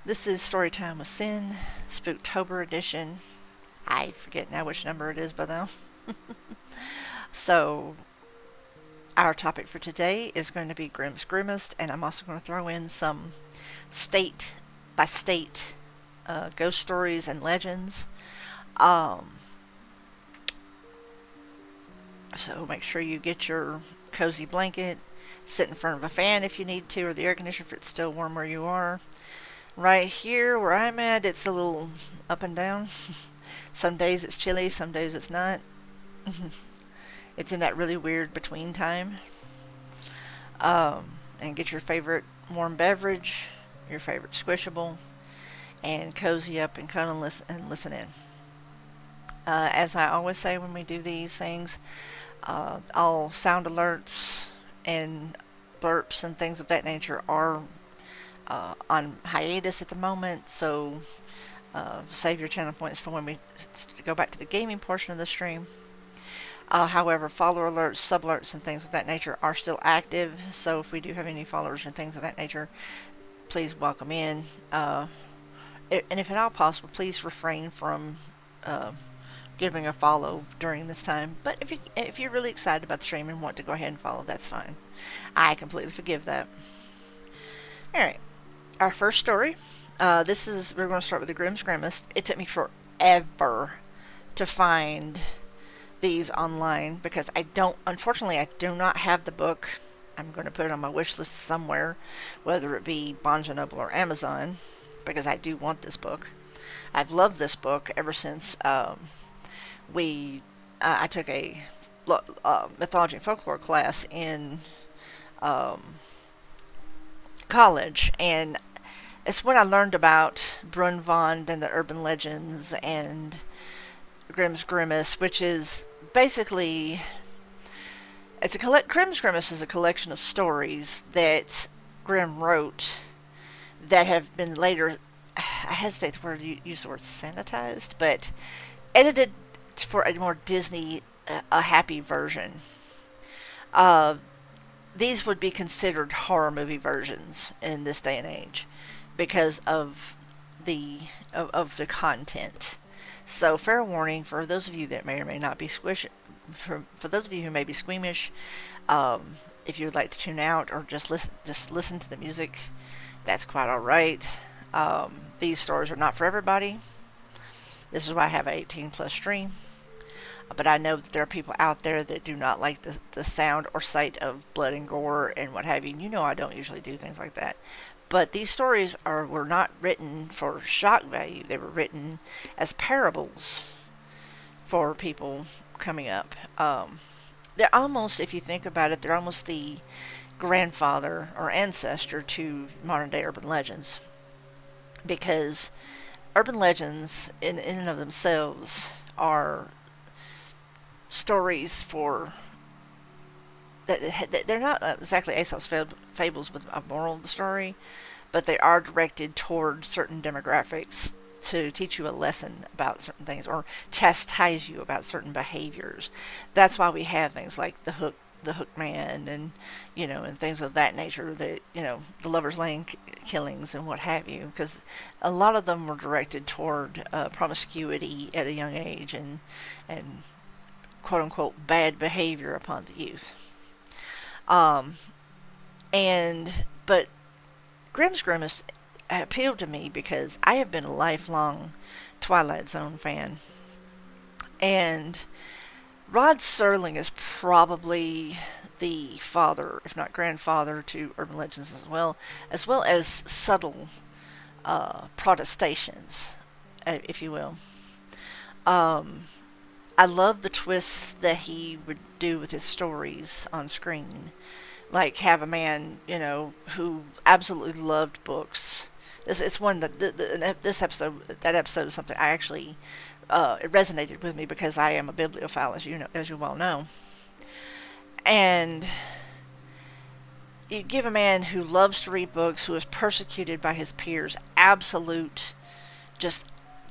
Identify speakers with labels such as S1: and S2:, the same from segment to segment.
S1: This is Storytime with Sin, Spooktober edition. I forget now which number it is by now. So, our topic for today is going to be Grimmest, and I'm also going to throw in some state by state ghost stories and legends. Um, so make sure you get your cozy blanket, sit in front of a fan if you need to, or the air conditioner if it's still warm where you are. Right here where I'm at, it's a little up and down. Some days it's chilly, some days it's not. It's in that really weird between time. And get your favorite warm beverage, your favorite squishable, and cozy up and kind of listen in. As I always say when we do these things, all sound alerts and burps and things of that nature are on hiatus at the moment, so save your channel points for when we go back to the gaming portion of the stream. However, follower alerts, sub alerts, and things of that nature are still active, so if we do have any followers and things of that nature, please welcome in. And if at all possible, please refrain from giving a follow during this time. But if you're really excited about the stream and want to go ahead and follow, that's fine. I completely forgive that. Alright. Our first story, we're going to start with the Grimmest. It took me forever to find these online because unfortunately, I do not have the book. I'm going to put it on my wish list somewhere, whether it be Barnes & Noble or Amazon, because I do want this book. I've loved this book ever since I took a mythology and folklore class in college, and it's when I learned about Brunvand and the urban legends and Grimmest, which is basically Grimmest is a collection of stories that Grimm wrote that have been later, I hesitate to use the word sanitized, but edited for a more Disney, a happy version. These would be considered horror movie versions in this day and age because of the content. So, fair warning for those of you that may or may not be for those of you who may be squeamish, if you would like to tune out or just listen to the music, that's quite all right. These stories are not for everybody. This is why I have an 18 plus stream. But I know that there are people out there that do not like the sound or sight of blood and gore and what have you. And you know I don't usually do things like that. But these stories were not written for shock value. They were written as parables for people coming up. They're almost, if you think about it, they're almost the grandfather or ancestor to modern day urban legends. Because urban legends in and of themselves are stories they're not exactly Aesop's fables with a moral of the story, but they are directed toward certain demographics to teach you a lesson about certain things or chastise you about certain behaviors. That's why we have things like the Hook Man, and and things of that nature. The Lover's Lane killings and what have you, because a lot of them were directed toward promiscuity at a young age and quote unquote bad behavior upon the youth. But Grimmest appealed to me because I have been a lifelong Twilight Zone fan. And Rod Serling is probably the father, if not grandfather, to urban legends as well as subtle protestations, if you will. I love the twists that he would do with his stories on screen. Like have a man, who absolutely loved books. It's one that that episode is something I actually it resonated with me because I am a bibliophile, as you well know. And you give a man who loves to read books, who is persecuted by his peers, just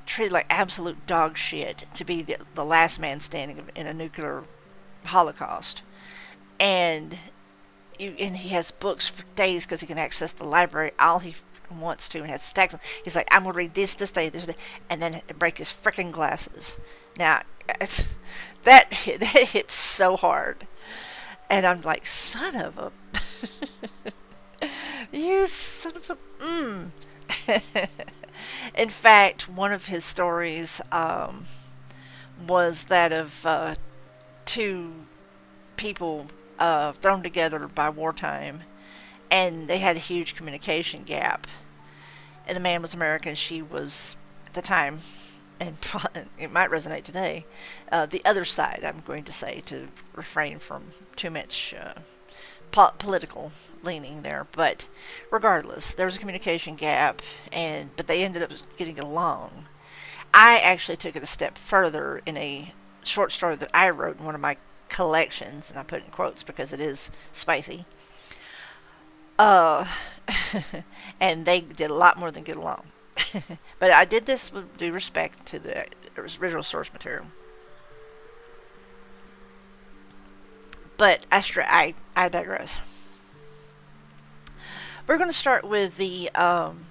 S1: treated like absolute dog shit, to be the last man standing in a nuclear holocaust. And and he has books for days because he can access the library all he wants to and has stacks of them. He's like, I'm going to read this day, and then break his freaking glasses. Now, that hits so hard. And I'm like, son of a... you son of a... In fact, one of his stories was that of two people thrown together by wartime, and they had a huge communication gap. And the man was American, she was, at the time, and it might resonate today, the other side, I'm going to say, to refrain from too much political leaning there. But regardless, there was a communication gap, but they ended up getting along. I actually took it a step further in a short story that I wrote in one of my collections, and I put it in quotes because it is spicy. And they did a lot more than get along. But I did this with due respect to the original source material. But I digress. We're going to start with the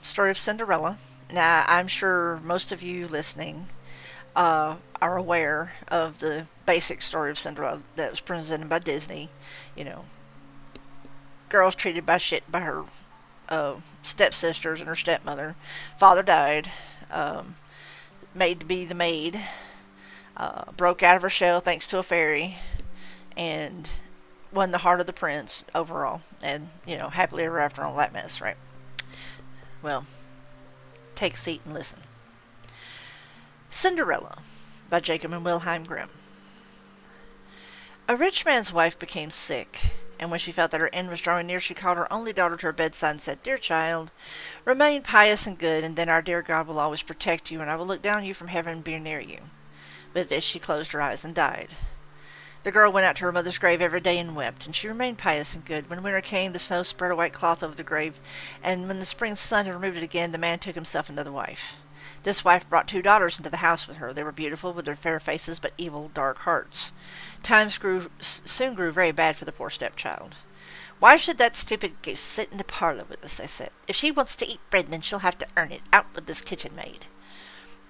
S1: story of Cinderella. Now, I'm sure most of you listening are aware of the basic story of Cinderella that was presented by Disney. You know, girls treated by shit by her stepsisters and her stepmother. Father died. Made to be the maid. Broke out of her shell thanks to a fairy. And won the heart of the prince overall. And, happily ever after and all that mess, right? Well, take a seat and listen. Cinderella by Jacob and Wilhelm Grimm. A rich man's wife became sick, and when she felt that her end was drawing near, she called her only daughter to her bedside and said, Dear child, remain pious and good, and then our dear God will always protect you, and I will look down on you from heaven and be near you. With this she closed her eyes and died. The girl went out to her mother's grave every day and wept, and she remained pious and good. When winter came, the snow spread a white cloth over the grave, and when the spring sun had removed it again, the man took himself another wife. This wife brought 2 daughters into the house with her. They were beautiful, with their fair faces, but evil, dark hearts. Times soon grew very bad for the poor stepchild. Why should that stupid goose sit in the parlor with us, they said. If she wants to eat bread, then she'll have to earn it. Out with this kitchen maid.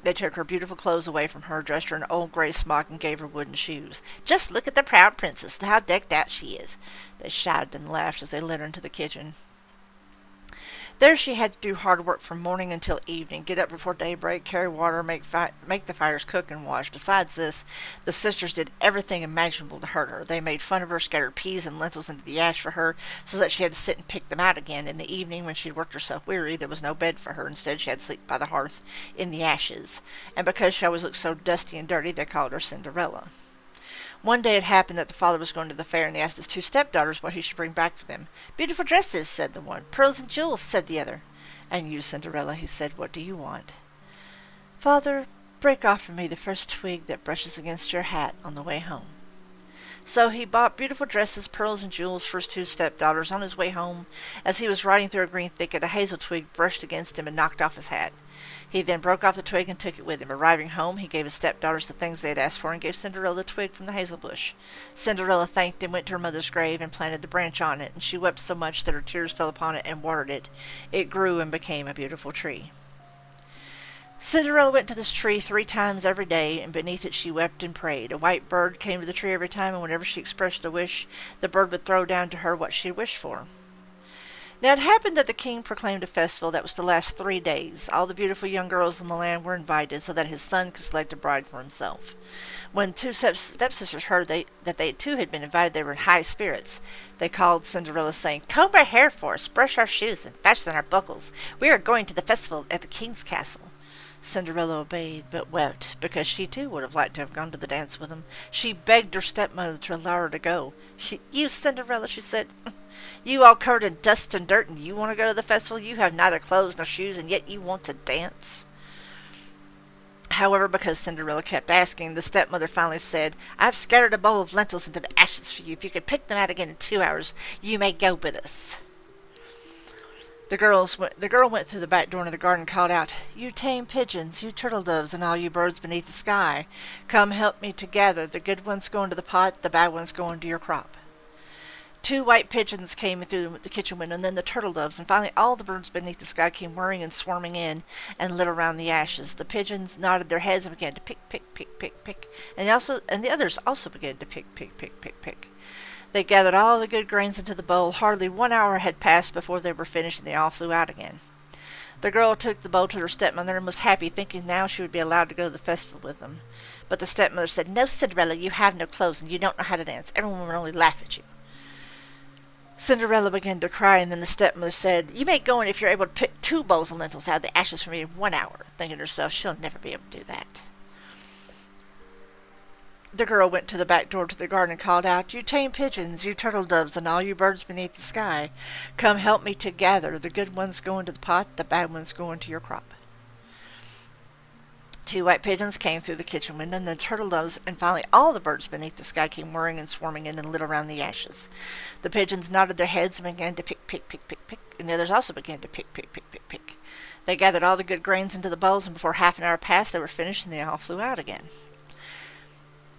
S1: They took her beautiful clothes away from her, dressed her in an old gray smock, and gave her wooden shoes. Just look at the proud princess, how decked out she is, they shouted and laughed as they led her into the kitchen. There she had to do hard work from morning until evening, get up before daybreak, carry water, make the fires, cook and wash. Besides this, the sisters did everything imaginable to hurt her. They made fun of her, scattered peas and lentils into the ash for her, so that she had to sit and pick them out again. In the evening, when she had worked herself weary, there was no bed for her. Instead, she had to sleep by the hearth in the ashes. And because she always looked so dusty and dirty, they called her Cinderella. One day it happened that the father was going to the fair, and he asked his 2 stepdaughters what he should bring back for them. Beautiful dresses, said the one. Pearls and jewels, said the other. And you, Cinderella, he said, what do you want? Father, break off for me the first twig that brushes against your hat on the way home. So he bought beautiful dresses, pearls, and jewels for his 2 stepdaughters. On his way home, as he was riding through a green thicket, a hazel twig brushed against him and knocked off his hat. He then broke off the twig and took it with him. Arriving home, he gave his stepdaughters the things they had asked for and gave Cinderella the twig from the hazel bush. Cinderella thanked him, went to her mother's grave, and planted the branch on it, and she wept so much that her tears fell upon it and watered it. It grew and became a beautiful tree. Cinderella went to this tree 3 times every day, and beneath it she wept and prayed. A white bird came to the tree every time, and whenever she expressed a wish, the bird would throw down to her what she wished for. Now it happened that the king proclaimed a festival that was to last 3 days. All the beautiful young girls in the land were invited, so that his son could select a bride for himself. When 2 stepsisters heard that they too had been invited, they were in high spirits. They called Cinderella, saying, Comb our hair for us, brush our shoes, and fasten our buckles. We are going to the festival at the king's castle. Cinderella obeyed, but wept, because she too would have liked to have gone to the dance with him. She begged her stepmother to allow her to go. You, Cinderella, she said, you all covered in dust and dirt, and you want to go to the festival? You have neither clothes nor shoes, and yet you want to dance? However, because Cinderella kept asking, the stepmother finally said, I've scattered a bowl of lentils into the ashes for you. If you could pick them out again in 2 hours, you may go with us. The girl went through the back door into the garden and called out, You tame pigeons, you turtle doves, and all you birds beneath the sky, come help me to gather. The good ones go into the pot, the bad ones go into your crop. 2 white pigeons came through the kitchen window, and then the turtle doves, and finally all the birds beneath the sky came whirring and swarming in and lit around the ashes. The pigeons nodded their heads and began to pick, pick, pick, pick, pick, and the others also began to pick, pick, pick, pick, pick. They gathered all the good grains into the bowl. Hardly 1 hour had passed before they were finished, and they all flew out again. The girl took the bowl to her stepmother and was happy, thinking now she would be allowed to go to the festival with them. But the stepmother said, "No, Cinderella, you have no clothes, and you don't know how to dance. Everyone will only laugh at you." Cinderella began to cry, and then the stepmother said, "You may go in if you're able to pick 2 bowls of lentils out of the ashes for me in 1 hour," thinking to herself, she'll never be able to do that. The girl went to the back door to the garden and called out, "You tame pigeons, you turtle doves, and all you birds beneath the sky, come help me to gather. The good ones go into the pot, the bad ones go into your crop." 2 white pigeons came through the kitchen window, and the turtle doves, and finally all the birds beneath the sky came whirring and swarming in and lit around the ashes. The pigeons nodded their heads and began to pick, pick, pick, pick, pick, and the others also began to pick, pick, pick, pick, pick. They gathered all the good grains into the bowls, and before half an hour passed, they were finished, and they all flew out again.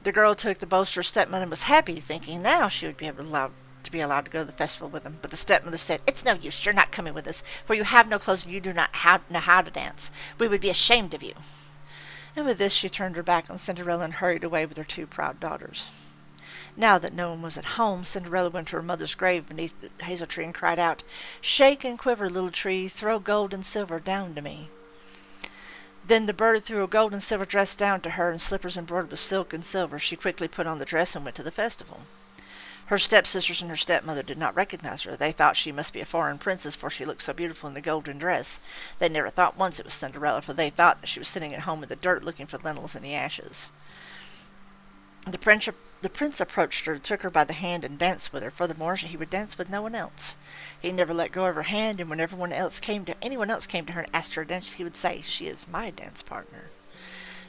S1: The girl took the bowls to her stepmother and was happy, thinking now she would be allowed to go to the festival with them. But the stepmother said, "It's no use. You're not coming with us, for you have no clothes and you do not know how to dance. We would be ashamed of you." And with this she turned her back on Cinderella and hurried away with her 2 proud daughters. Now that no one was at home, Cinderella went to her mother's grave beneath the hazel tree and cried out, "Shake and quiver, little tree, throw gold and silver down to me." Then the bird threw a gold and silver dress down to her, and slippers embroidered with silk and silver. She quickly put on the dress and went to the festival. Her stepsisters and her stepmother did not recognize her. They thought she must be a foreign princess, for she looked so beautiful in the golden dress. They never thought once it was Cinderella, for they thought that she was sitting at home in the dirt looking for lentils in the ashes. The prince approached her, took her by the hand, and danced with her. Furthermore, he would dance with no one else. He never let go of her hand, and when anyone else came to her and asked her to dance, he would say, "She is my dance partner."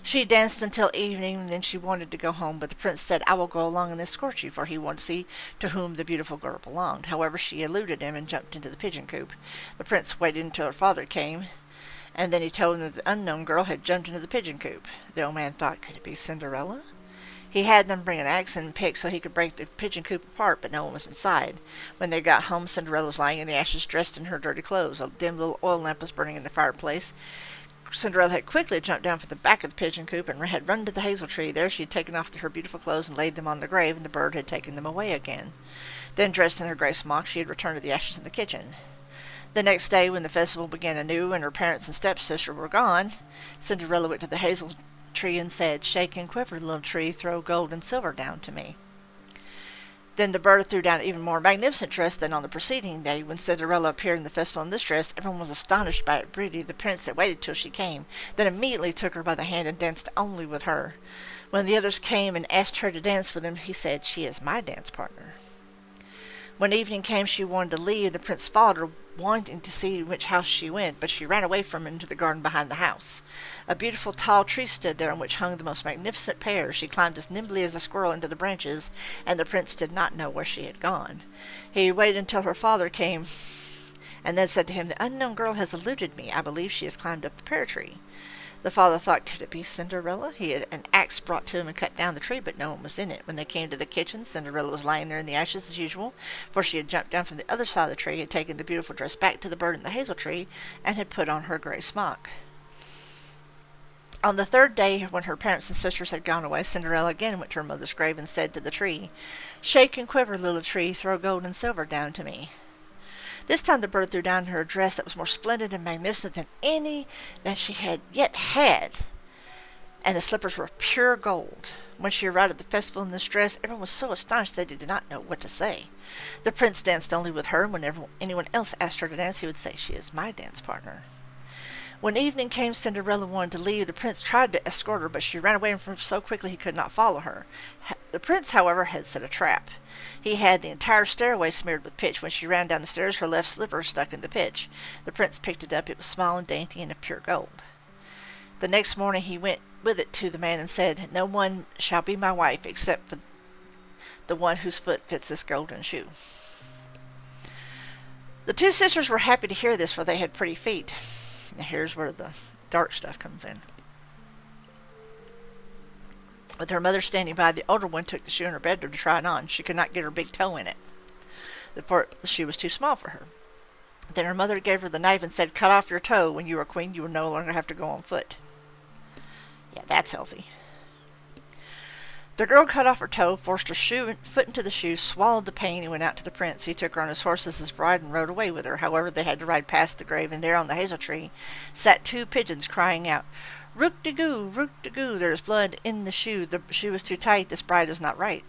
S1: She danced until evening, and then she wanted to go home, but the prince said, "I will go along and escort you," for he wanted to see to whom the beautiful girl belonged. However, she eluded him and jumped into the pigeon coop. The prince waited until her father came, and then he told him that the unknown girl had jumped into the pigeon coop. The old man thought, could it be Cinderella? He had them bring an axe and pick so he could break the pigeon coop apart, but no one was inside. When they got home, Cinderella was lying in the ashes, dressed in her dirty clothes. A dim little oil lamp was burning in the fireplace. Cinderella had quickly jumped down from the back of the pigeon coop and had run to the hazel tree. There she had taken off her beautiful clothes and laid them on the grave, and the bird had taken them away again. Then, dressed in her gray smock, she had returned to the ashes in the kitchen. The next day, when the festival began anew and her parents and stepsister were gone, Cinderella went to the hazel tree and said, "Shake and quiver, little tree, throw gold and silver down to me." Then the bird threw down an even more magnificent dress than on the preceding day. When Cinderella appeared in the festival in this dress, everyone was astonished by her beauty. The prince had waited till she came, then immediately took her by the hand and danced only with her. When the others came and asked her to dance with him, he said, "She is my dance partner." When evening came, she wanted to leave. The prince followed her, wanting to see which house she went, but she ran away from him into the garden behind the house. A beautiful tall tree stood there on which hung the most magnificent pears. She climbed as nimbly as a squirrel into the branches, and the prince did not know where she had gone. He waited until her father came, and then said to him, "The unknown girl has eluded me. I believe she has climbed up the pear tree." The father thought, could it be Cinderella? He had an axe brought to him and cut down the tree, but no one was in it. When they came to the kitchen, Cinderella was lying there in the ashes as usual, for she had jumped down from the other side of the tree, had taken the beautiful dress back to the bird in the hazel tree, and had put on her gray smock. On the 3rd day, when her parents and sisters had gone away, Cinderella again went to her mother's grave and said to the tree, "Shake and quiver, little tree, throw gold and silver down to me." This time the bird threw down her a dress that was more splendid and magnificent than any that she had yet had, and the slippers were of pure gold. When she arrived at the festival in this dress, everyone was so astonished that they did not know what to say. The prince danced only with her, and whenever anyone else asked her to dance, he would say, "She is my dance partner." When evening came, Cinderella wanted to leave. The prince tried to escort her, but she ran away from him so quickly he could not follow her. The prince, however, had set a trap. He had the entire stairway smeared with pitch. When she ran down the stairs, her left slipper stuck in the pitch. The prince picked it up. It was small and dainty and of pure gold. The next morning he went with it to the man and said, "No one shall be my wife except for the one whose foot fits this golden shoe." The 2 sisters were happy to hear this, for they had pretty feet. Now here's where the dark stuff comes in. With her mother standing by, the older one took the shoe in her bedroom to try it on. She could not get her big toe in it. for the shoe was too small for her. Then her mother gave her the knife and said, "Cut off your toe. When you are queen, you will no longer have to go on foot." Yeah, that's healthy. The girl cut off her toe, forced her foot into the shoe, swallowed the pain, and went out to the prince. He took her on his horse as his bride and rode away with her. However, they had to ride past the grave, and there on the hazel tree sat 2 pigeons crying out, "Rook-de-goo, rook-de-goo, there is blood in the shoe. The shoe is too tight. This bride is not right."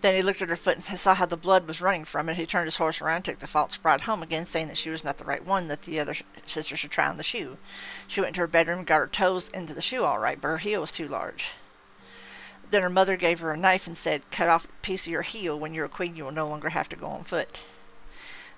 S1: Then he looked at her foot and saw how the blood was running from it. He turned his horse around and took the false bride home again, saying that she was not the right one, that the other sister should try on the shoe. She went into her bedroom and got her toes into the shoe all right, but her heel was too large. Then her mother gave her a knife and said, "Cut off a piece of your heel. When you're a queen, you will no longer have to go on foot."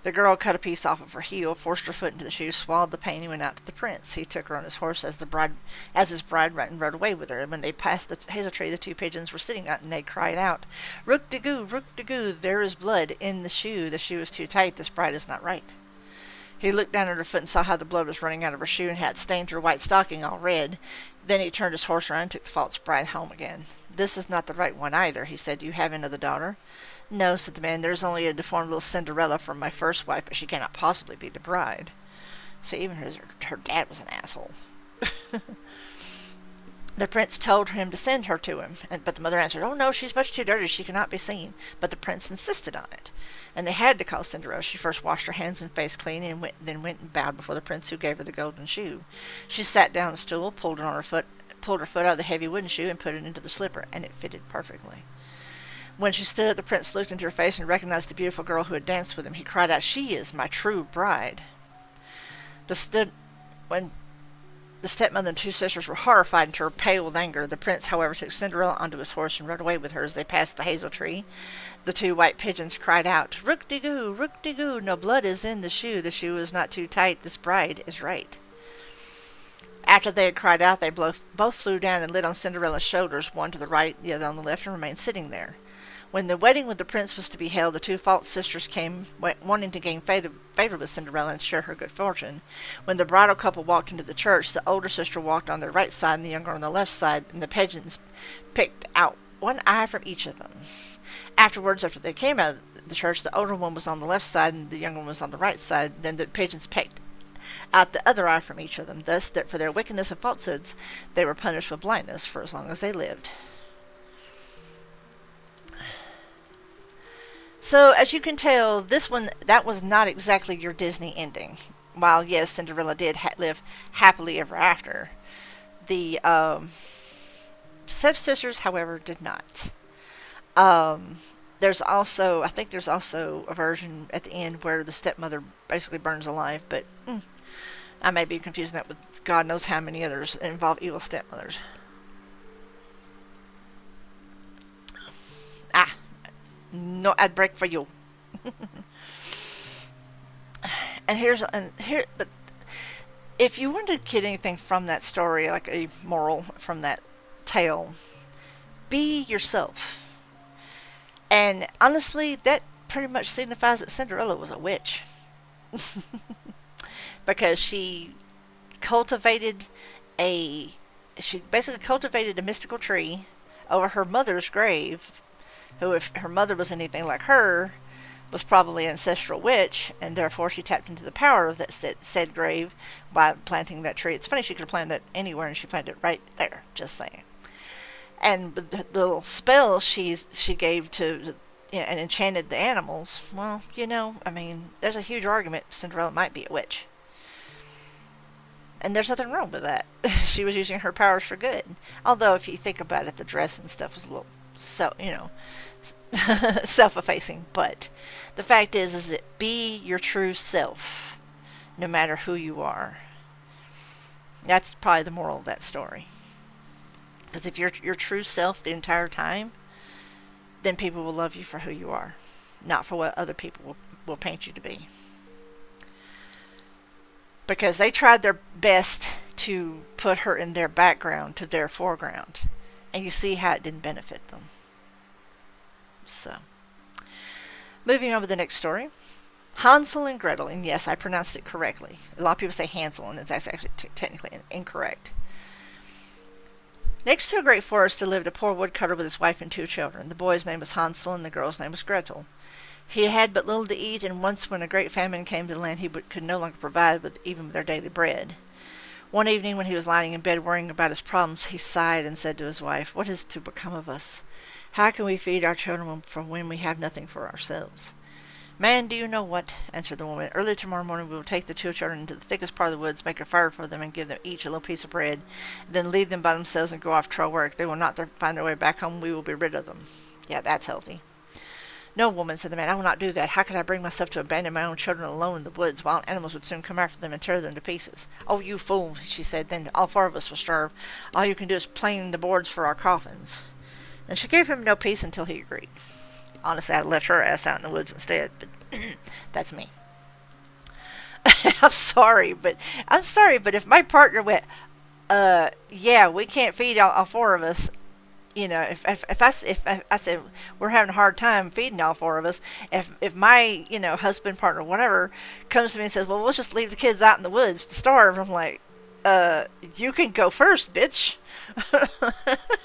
S1: The girl cut a piece off of her heel, forced her foot into the shoe, swallowed the pain, and went out to the prince. He took her on his horse as his bride and rode away with her. And when they passed the hazel tree, the 2 pigeons were sitting on it, and they cried out, "Rook-de-goo, rook-de-goo, there is blood in the shoe. The shoe is too tight. This bride is not right." He looked down at her foot and saw how the blood was running out of her shoe and had stained her white stocking all red. Then he turned his horse around and took the false bride home again. "This is not the right one either," he said. "Do you have another daughter?" "No," said the man. "There's only a deformed little Cinderella from my first wife, but she cannot possibly be the bride." So even her dad was an asshole. The prince told him to send her to him, but the mother answered, "Oh no, she's much too dirty, she cannot be seen." But the prince insisted on it, and they had to call Cinderella. She first washed her hands and face clean, and then went and bowed before the prince, who gave her the golden shoe. She sat down on a stool, pulled her foot out of the heavy wooden shoe, and put it into the slipper, and it fitted perfectly. When she stood up, the prince looked into her face and recognized the beautiful girl who had danced with him. He cried out, "She is my true bride." When the stepmother and 2 sisters were horrified and turned pale with anger. The prince, however, took Cinderella onto his horse and rode away with her. As they passed the hazel tree, the 2 white pigeons cried out, "Rook-de-goo, rook-de-goo, no blood is in the shoe. The shoe is not too tight. This bride is right." After they had cried out, they both flew down and lit on Cinderella's shoulders, one to the right, the other on the left, and remained sitting there. When the wedding with the prince was to be held, the 2 false sisters came, wanting to gain favor with Cinderella and share her good fortune. When the bridal couple walked into the church, the older sister walked on their right side and the younger on the left side, and the pigeons picked out 1 eye from each of them. Afterwards, after they came out of the church, the older one was on the left side and the younger one was on the right side. Then the pigeons picked out the other eye from each of them. Thus, that for their wickedness and falsehoods, they were punished with blindness for as long as they lived. So, as you can tell, that was not exactly your Disney ending. While, yes, Cinderella did live happily ever after, the stepsisters, however, did not. I think there's also a version at the end where the stepmother basically burns alive, but I may be confusing that with God knows how many others that involve evil stepmothers. No ad break for you. But if you wanted to get anything from that story, like a moral from that tale, be yourself. And honestly, that pretty much signifies that Cinderella was a witch. Because she basically cultivated a mystical tree over her mother's grave, who, if her mother was anything like her, was probably an ancestral witch, and therefore she tapped into the power of that said grave by planting that tree. It's funny, she could have planted that anywhere, and she planted it right there, just saying. And the little spell she gave to, and enchanted the animals, well, there's a huge argument Cinderella might be a witch. And there's nothing wrong with that. She was using her powers for good. Although, if you think about it, the dress and stuff was a little, self-effacing. But the fact is that be your true self, no matter who you are. That's probably the moral of that story. Because if you're your true self the entire time, then people will love you for who you are, not for what other people will paint you to be. Because they tried their best to put her in their background to their foreground. And you see how it didn't benefit them. So, moving on to the next story. Hansel and Gretel. And yes, I pronounced it correctly. A lot of people say Hansel, and it's actually technically incorrect. Next to a great forest there lived a poor woodcutter with his wife and 2 children. The boy's name was Hansel, and the girl's name was Gretel. He had but little to eat, and once when a great famine came to the land, he could no longer provide even with their daily bread. One evening, when he was lying in bed worrying about his problems, he sighed and said to his wife, "What is to become of us? How can we feed our children from when we have nothing for ourselves?" "Man, do you know what?" answered the woman. "Early tomorrow morning we will take the 2 children into the thickest part of the woods, make a fire for them, and give them each a little piece of bread, then leave them by themselves and go off to our work. They will not find their way back home. We will be rid of them." "Yeah, that's healthy." "No, woman," said the man, "I will not do that. How could I bring myself to abandon my own children alone in the woods? Wild animals would soon come after them and tear them to pieces." "Oh, you fool," she said, "then all 4 of us will starve. All you can do is plane the boards for our coffins." And she gave him no peace until he agreed. Honestly, I'd left her ass out in the woods instead, but that's me. I'm sorry, but if my partner went, yeah, we can't feed all 4 of us. You know, if I said we're having a hard time feeding all 4 of us, if my husband, partner, whatever, comes to me and says, "Well, we'll just leave the kids out in the woods to starve," I'm like, you can go first, bitch.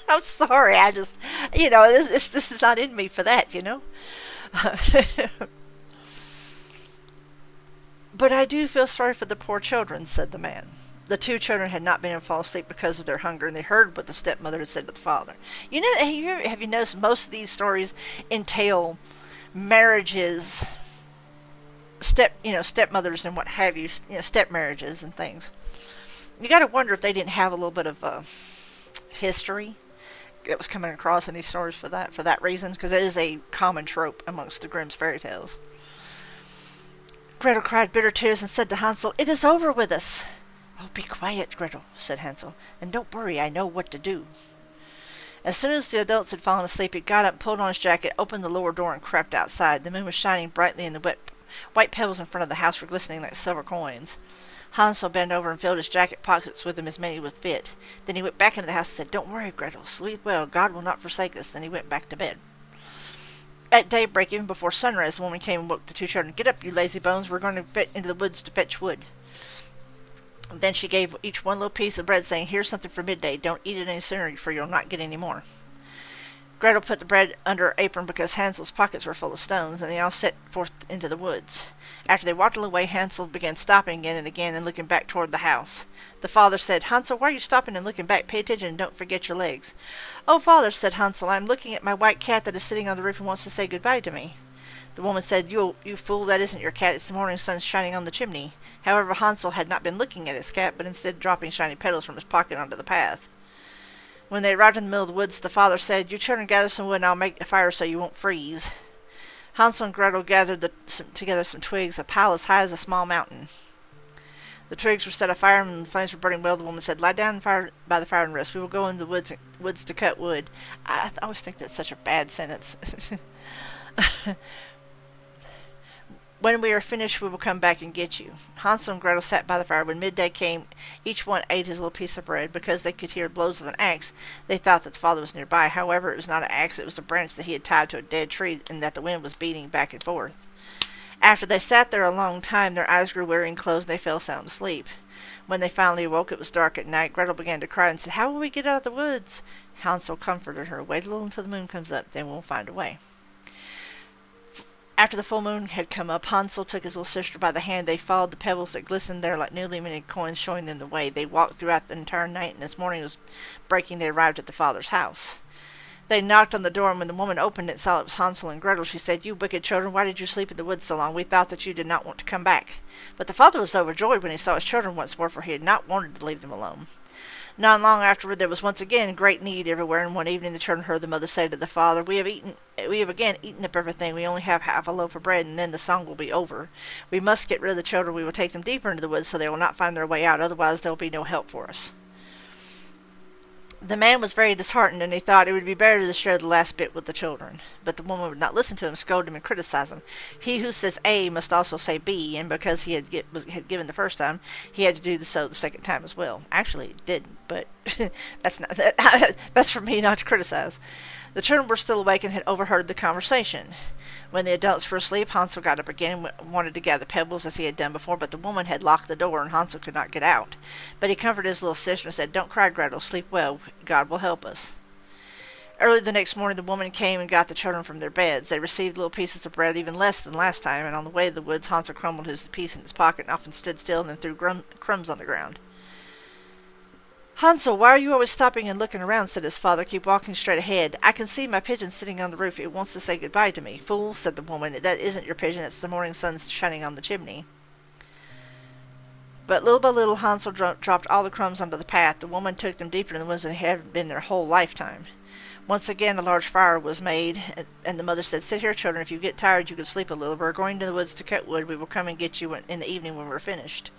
S1: I'm sorry, I just this is not in me for that, "But I do feel sorry for the poor children," said the man. The 2 children had not been able to fall asleep because of their hunger, and they heard what the stepmother had said to the father. Have you noticed most of these stories entail marriages, stepmothers and what have you, step marriages and things. You got to wonder if they didn't have a little bit of history that was coming across in these stories for that reason, because it is a common trope amongst the Grimm's fairy tales. Gretel cried bitter tears and said to Hansel, "It is over with us." "Oh, be quiet, Gretel," said Hansel, "and don't worry, I know what to do." As soon as the adults had fallen asleep, he got up, pulled on his jacket, opened the lower door, and crept outside. The moon was shining brightly, and the white pebbles in front of the house were glistening like silver coins. Hansel bent over and filled his jacket pockets with them as many would fit. Then he went back into the house and said, "Don't worry, Gretel. Sleep well. God will not forsake us." Then he went back to bed. At daybreak, even before sunrise, the woman came and woke the 2 children. "Get up, you lazy bones. We're going into the woods to fetch wood." Then she gave each one little piece of bread, saying, "Here's something for midday. Don't eat it any sooner, for you'll not get any more." Gretel put the bread under her apron because Hansel's pockets were full of stones, and they all set forth into the woods. After they walked a little way, Hansel began stopping again and looking back toward the house. The father said, "Hansel, why are you stopping and looking back? Pay attention and don't forget your legs." "Oh, father," said Hansel, "I am looking at my white cat that is sitting on the roof and wants to say goodbye to me." The woman said, You fool, that isn't your cat. It's the morning sun shining on the chimney." However, Hansel had not been looking at his cat, but instead dropping shiny petals from his pocket onto the path. When they arrived in the middle of the woods, the father said, "You children gather some wood and I'll make a fire so you won't freeze." Hansel and Gretel gathered together some twigs, a pile as high as a small mountain. The twigs were set afire and the flames were burning well. The woman said, "Lie down by the fire and rest. We will go into the woods to cut wood." I always think that's such a bad sentence. "When we are finished, we will come back and get you." Hansel and Gretel sat by the fire. When midday came, each one ate his little piece of bread. Because they could hear blows of an axe, they thought that the father was nearby. However, it was not an axe, it was a branch that he had tied to a dead tree and that the wind was beating back and forth. After they sat there a long time, their eyes grew weary and closed, and they fell sound asleep. When they finally awoke, it was dark at night. Gretel began to cry and said, "How will we get out of the woods?" Hansel comforted her. "Wait a little until the moon comes up, then we'll find a way." After the full moon had come up, Hansel took his little sister by the hand. They followed the pebbles that glistened there like newly minted coins, showing them the way. They walked throughout the entire night, and as morning was breaking, they arrived at the father's house. They knocked on the door, and when the woman opened it and saw it was Hansel and Gretel, she said, "You wicked children, why did you sleep in the woods so long? We thought that you did not want to come back." But the father was overjoyed when he saw his children once more, for he had not wanted to leave them alone. Not long afterward, there was once again great need everywhere, and one evening the children heard the mother say to the father, we have again eaten up everything. We only have half a loaf of bread, and then the song will be over. We must get rid of the children. We will take them deeper into the woods so they will not find their way out. Otherwise, there will be no help for us." The man was very disheartened, and he thought it would be better to share the last bit with the children. But the woman would not listen to him, scold him, and criticize him. He who says A must also say B, and because he had given the first time, he had to do so the second time as well. Actually, he didn't, but that's for me not to criticize. The children were still awake and had overheard the conversation. When the adults were asleep, Hansel got up again and wanted to gather pebbles as he had done before, but the woman had locked the door and Hansel could not get out. But he comforted his little sister and said, "Don't cry, Gretel. Sleep well. God will help us. Early the next morning, the woman came and got the children from their beds. They received little pieces of bread, even less than last time, and on the way to the woods, Hansel crumbled his piece in his pocket and often stood still and then threw crumbs on the ground. Hansel, why are you always stopping and looking around? Said his father. Keep walking straight ahead. I can see my pigeon sitting on the roof. It wants to say goodbye to me. Fool, said the woman. That isn't your pigeon. It's the morning sun shining on the chimney. But little by little, Hansel dropped all the crumbs onto the path. The woman took them deeper in the woods than they had been their whole lifetime. Once again, a large fire was made, and the mother said, Sit here, children. If you get tired, you can sleep a little. We're going to the woods to cut wood. We will come and get you in the evening when we're finished.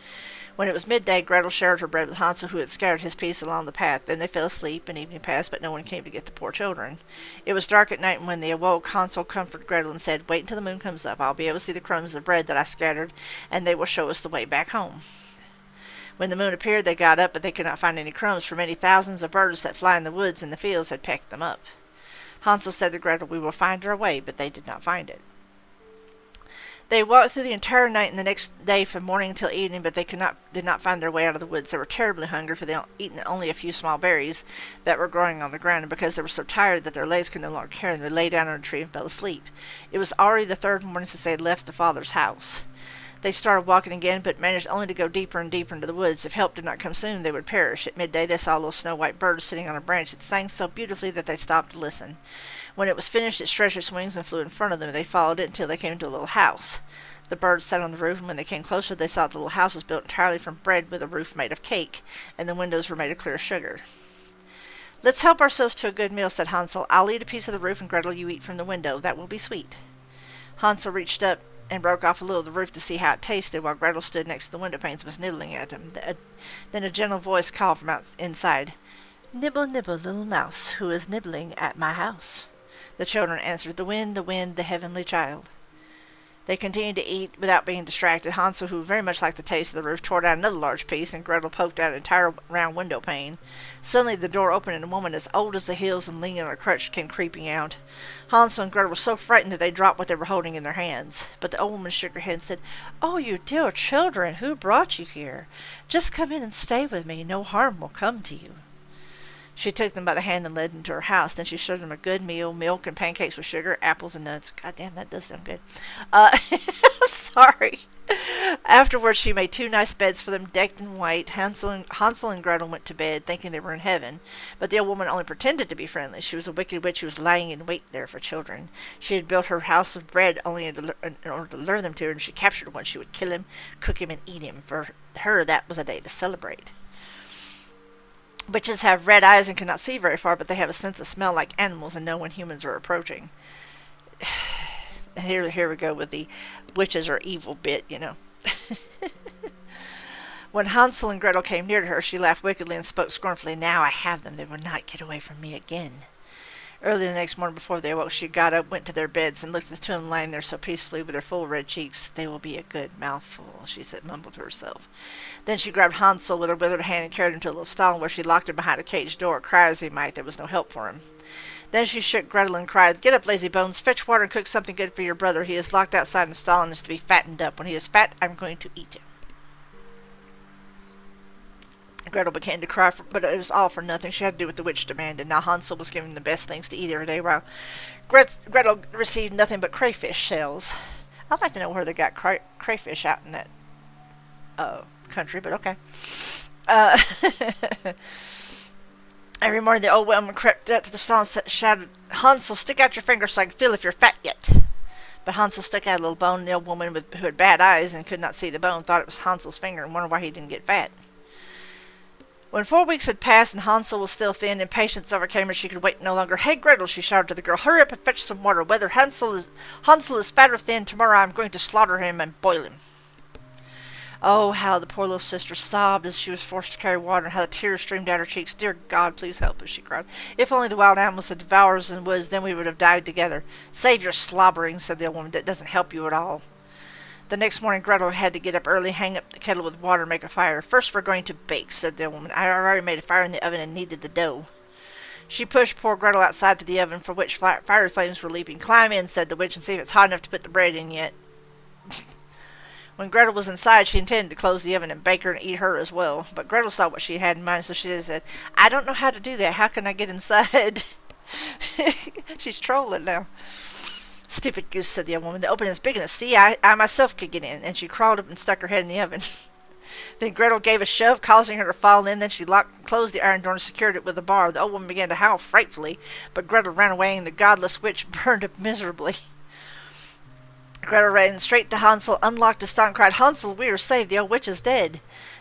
S1: When it was midday, Gretel shared her bread with Hansel, who had scattered his piece along the path. Then they fell asleep, and evening passed, but no one came to get the poor children. It was dark at night, and when they awoke, Hansel comforted Gretel and said, Wait until the moon comes up. I'll be able to see the crumbs of bread that I scattered, and they will show us the way back home. When the moon appeared, they got up, but they could not find any crumbs, for many thousands of birds that fly in the woods and the fields had pecked them up. Hansel said to Gretel, We will find our way, but they did not find it. They walked through the entire night and the next day from morning until evening, but they did not find their way out of the woods. They were terribly hungry, for they had eaten only a few small berries that were growing on the ground, and because they were so tired that their legs could no longer carry them, they lay down on a tree and fell asleep. It was already the third morning since they had left the father's house. They started walking again, but managed only to go deeper and deeper into the woods. If help did not come soon, they would perish. At midday, they saw a little snow-white bird sitting on a branch. It sang so beautifully that they stopped to listen. When it was finished, it stretched its wings and flew in front of them. They followed it until they came to a little house. The bird sat on the roof, and when they came closer, they saw that the little house was built entirely from bread with a roof made of cake, and the windows were made of clear sugar. Let's help ourselves to a good meal, said Hansel. I'll eat a piece of the roof, and Gretel, you eat from the window. That will be sweet. Hansel reached up and broke off a little of the roof to see how it tasted, while Gretel stood next to the window panes and was nibbling at them. Then a gentle voice called from inside, Nibble, nibble, little mouse, who is nibbling at my house? The children answered, the wind, the heavenly child. They continued to eat without being distracted. Hansel, who very much liked the taste of the roof, tore down another large piece, and Gretel poked out an entire round window pane. Suddenly the door opened, and a woman as old as the hills and leaning on a crutch came creeping out. Hansel and Gretel were so frightened that they dropped what they were holding in their hands. But the old woman shook her head and said, Oh, you dear children, who brought you here? Just come in and stay with me. No harm will come to you. She took them by the hand and led them to her house. Then she served them a good meal, milk and pancakes with sugar, apples and nuts. God damn, that does sound good. Sorry. Afterwards, she made 2 nice beds for them, decked in white. Hansel and Gretel went to bed, thinking they were in heaven. But the old woman only pretended to be friendly. She was a wicked witch who was lying in wait there for children. She had built her house of bread only in order to lure them to her, and she captured one. She would kill him, cook him, and eat him. For her, that was a day to celebrate. Witches have red eyes and cannot see very far, but they have a sense of smell like animals and know when humans are approaching. Here we go with the witches are evil bit, you know. When Hansel and Gretel came near to her, she laughed wickedly and spoke scornfully. Now I have them. They will not get away from me again. Early the next morning before they awoke, she got up, went to their beds, and looked at the two of them lying there so peacefully with their full red cheeks. They will be a good mouthful, she said, mumbled to herself. Then she grabbed Hansel with her withered hand and carried him to a little stall where she locked him behind a caged door. Cry as he might, there was no help for him. Then she shook Gretel and cried, Get up, lazy bones, fetch water and cook something good for your brother. He is locked outside in the stall and is to be fattened up. When he is fat, I'm going to eat him. Gretel began to cry, but it was all for nothing. She had to do what the witch demanded. Now Hansel was given the best things to eat every day, while Gretel received nothing but crayfish shells. I'd like to know where they got crayfish out in that country, but okay. Every morning the old woman crept up to the stall and shouted, Hansel, stick out your finger so I can feel if you're fat yet. But Hansel stuck out a little bone, and the old woman who had bad eyes and could not see the bone thought it was Hansel's finger and wondered why he didn't get fat. When 4 weeks had passed and Hansel was still thin, impatience overcame her. She could wait no longer. Hey, Gretel, she shouted to the girl, hurry up and fetch some water. Whether Hansel is fat or thin, tomorrow I'm going to slaughter him and boil him. Oh, how the poor little sister sobbed as she was forced to carry water, and how the tears streamed down her cheeks. Dear God, please help us, she cried. If only the wild animals had devoured us in the woods, then we would have died together. Save your slobbering, said the old woman. That doesn't help you at all. The next morning, Gretel had to get up early, hang up the kettle with water, and make a fire. First, we're going to bake, said the old woman. I already made a fire in the oven and kneaded the dough. She pushed poor Gretel outside to the oven, for which fiery flames were leaping. Climb in, said the witch, and see if it's hot enough to put the bread in yet. When Gretel was inside, she intended to close the oven and bake her and eat her as well. But Gretel saw what she had in mind, so she said, "I don't know how to do that. How can I get inside?" She's trolling now. "Stupid goose," said the old woman. "The opening is big enough. See, I myself could get in." And she crawled up and stuck her head in the oven. Then Gretel gave a shove, causing her to fall in. Then she locked and closed the iron door and secured it with a bar. The old woman began to howl frightfully, but Gretel ran away, and the godless witch burned up miserably. Gretel ran straight to Hansel, unlocked his stock, and cried, "Hansel, we are saved. The old witch is dead."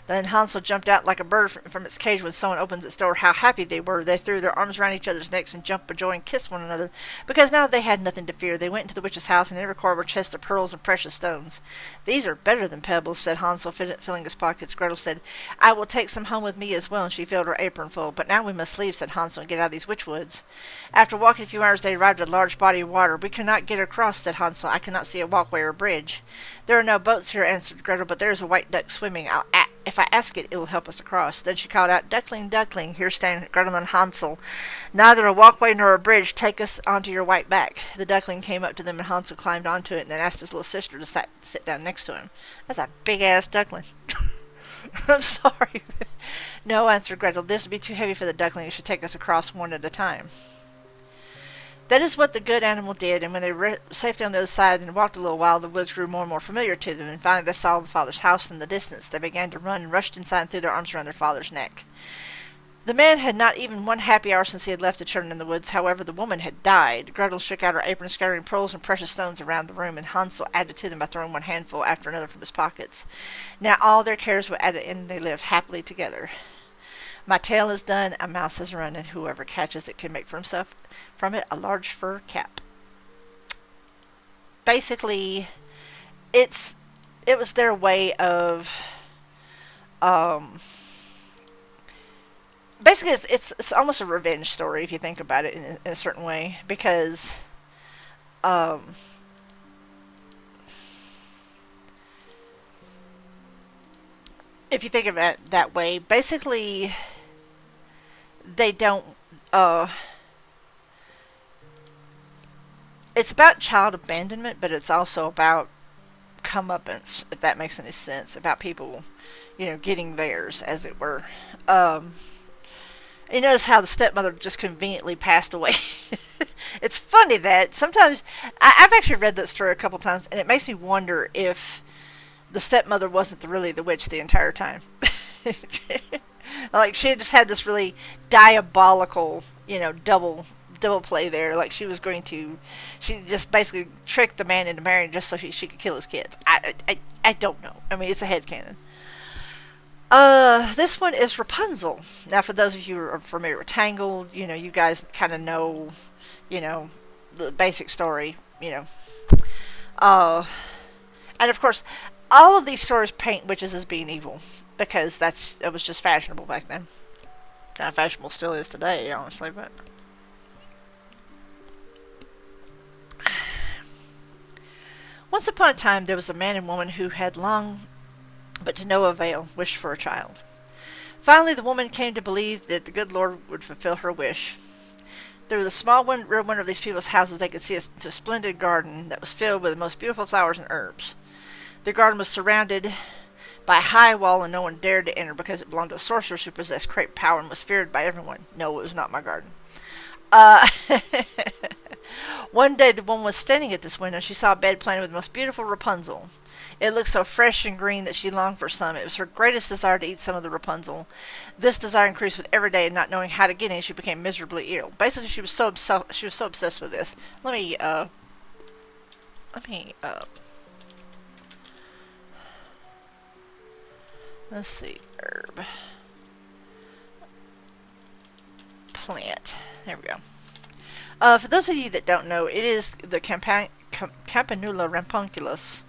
S1: Then Hansel jumped out like a bird from its cage when someone opens its door. How happy they were! They threw their arms around each other's necks and jumped for joy and kissed one another, because now they had nothing to fear. They went into the witch's house, and in every corner were chests of pearls and precious stones. "These are better than pebbles," said Hansel, filling his pockets. Gretel said, "I will take some home with me as well," and she filled her apron full. "But now we must leave," said Hansel, "and get out of these witch woods." After walking a few hours, they arrived at a large body of water. "We cannot get across," said Hansel. "I cannot see a walkway or a bridge." "There are no boats here," answered Gretel, "but there is a white duck swimming. If I ask it, it will help us across." Then she called out, "Duckling, duckling, here stand Gretel and Hansel. Neither a walkway nor a bridge. Take us onto your white back." The duckling came up to them, and Hansel climbed onto it, and then asked his little sister to sit down next to him. "That's a big-ass duckling." "I'm sorry." "No," answered Gretel, "this would be too heavy for the duckling. It should take us across one at a time." That is what the good animal did, and when they were safely on the other side and walked a little while, the woods grew more and more familiar to them, and finally they saw the father's house in the distance. They began to run and rushed inside and threw their arms around their father's neck. The man had not even one happy hour since he had left the children in the woods. However, the woman had died. Gretel shook out her apron, scattering pearls and precious stones around the room, and Hansel added to them by throwing one handful after another from his pockets. Now all their cares were at an end, and they lived happily together. My tale is done, a mouse has run, and whoever catches it can make for himself from it a large fur cap. Basically, it was their way of basically it's almost a revenge story if you think about it in a certain way, because if you think of it that way, basically they don't it's about child abandonment, but it's also about comeuppance, if that makes any sense, about people, getting theirs, as it were. You notice how the stepmother just conveniently passed away. It's funny that sometimes I've actually read that story a couple times, and it makes me wonder if the stepmother wasn't really the witch the entire time. Like she just had this really diabolical, double play there. Like she just basically tricked the man into marrying just so she could kill his kids. I don't know. I mean, it's a headcanon. This one is Rapunzel. Now, for those of you who are familiar with Tangled, you guys kind of know, the basic story, and of course, all of these stories paint witches as being evil, because it was just fashionable back then. Kind of fashionable still is today, honestly, but. Once upon a time, there was a man and woman who had long, but to no avail, wished for a child. Finally, the woman came to believe that the good Lord would fulfill her wish. Through the small rear window of these people's houses, they could see a splendid garden that was filled with the most beautiful flowers and herbs. The garden was surrounded by a high wall, and no one dared to enter because it belonged to a sorceress who possessed great power and was feared by everyone. No, it was not my garden. One day the woman was standing at this window, and she saw a bed planted with the most beautiful Rapunzel. It looked so fresh and green that she longed for some. It was her greatest desire to eat some of the Rapunzel. This desire increased with every day, and not knowing how to get any, she became miserably ill. Basically, she was so obsessed with this. Let's see, herb, plant. There we go. For those of you that don't know, it is the Campanula rampunculus.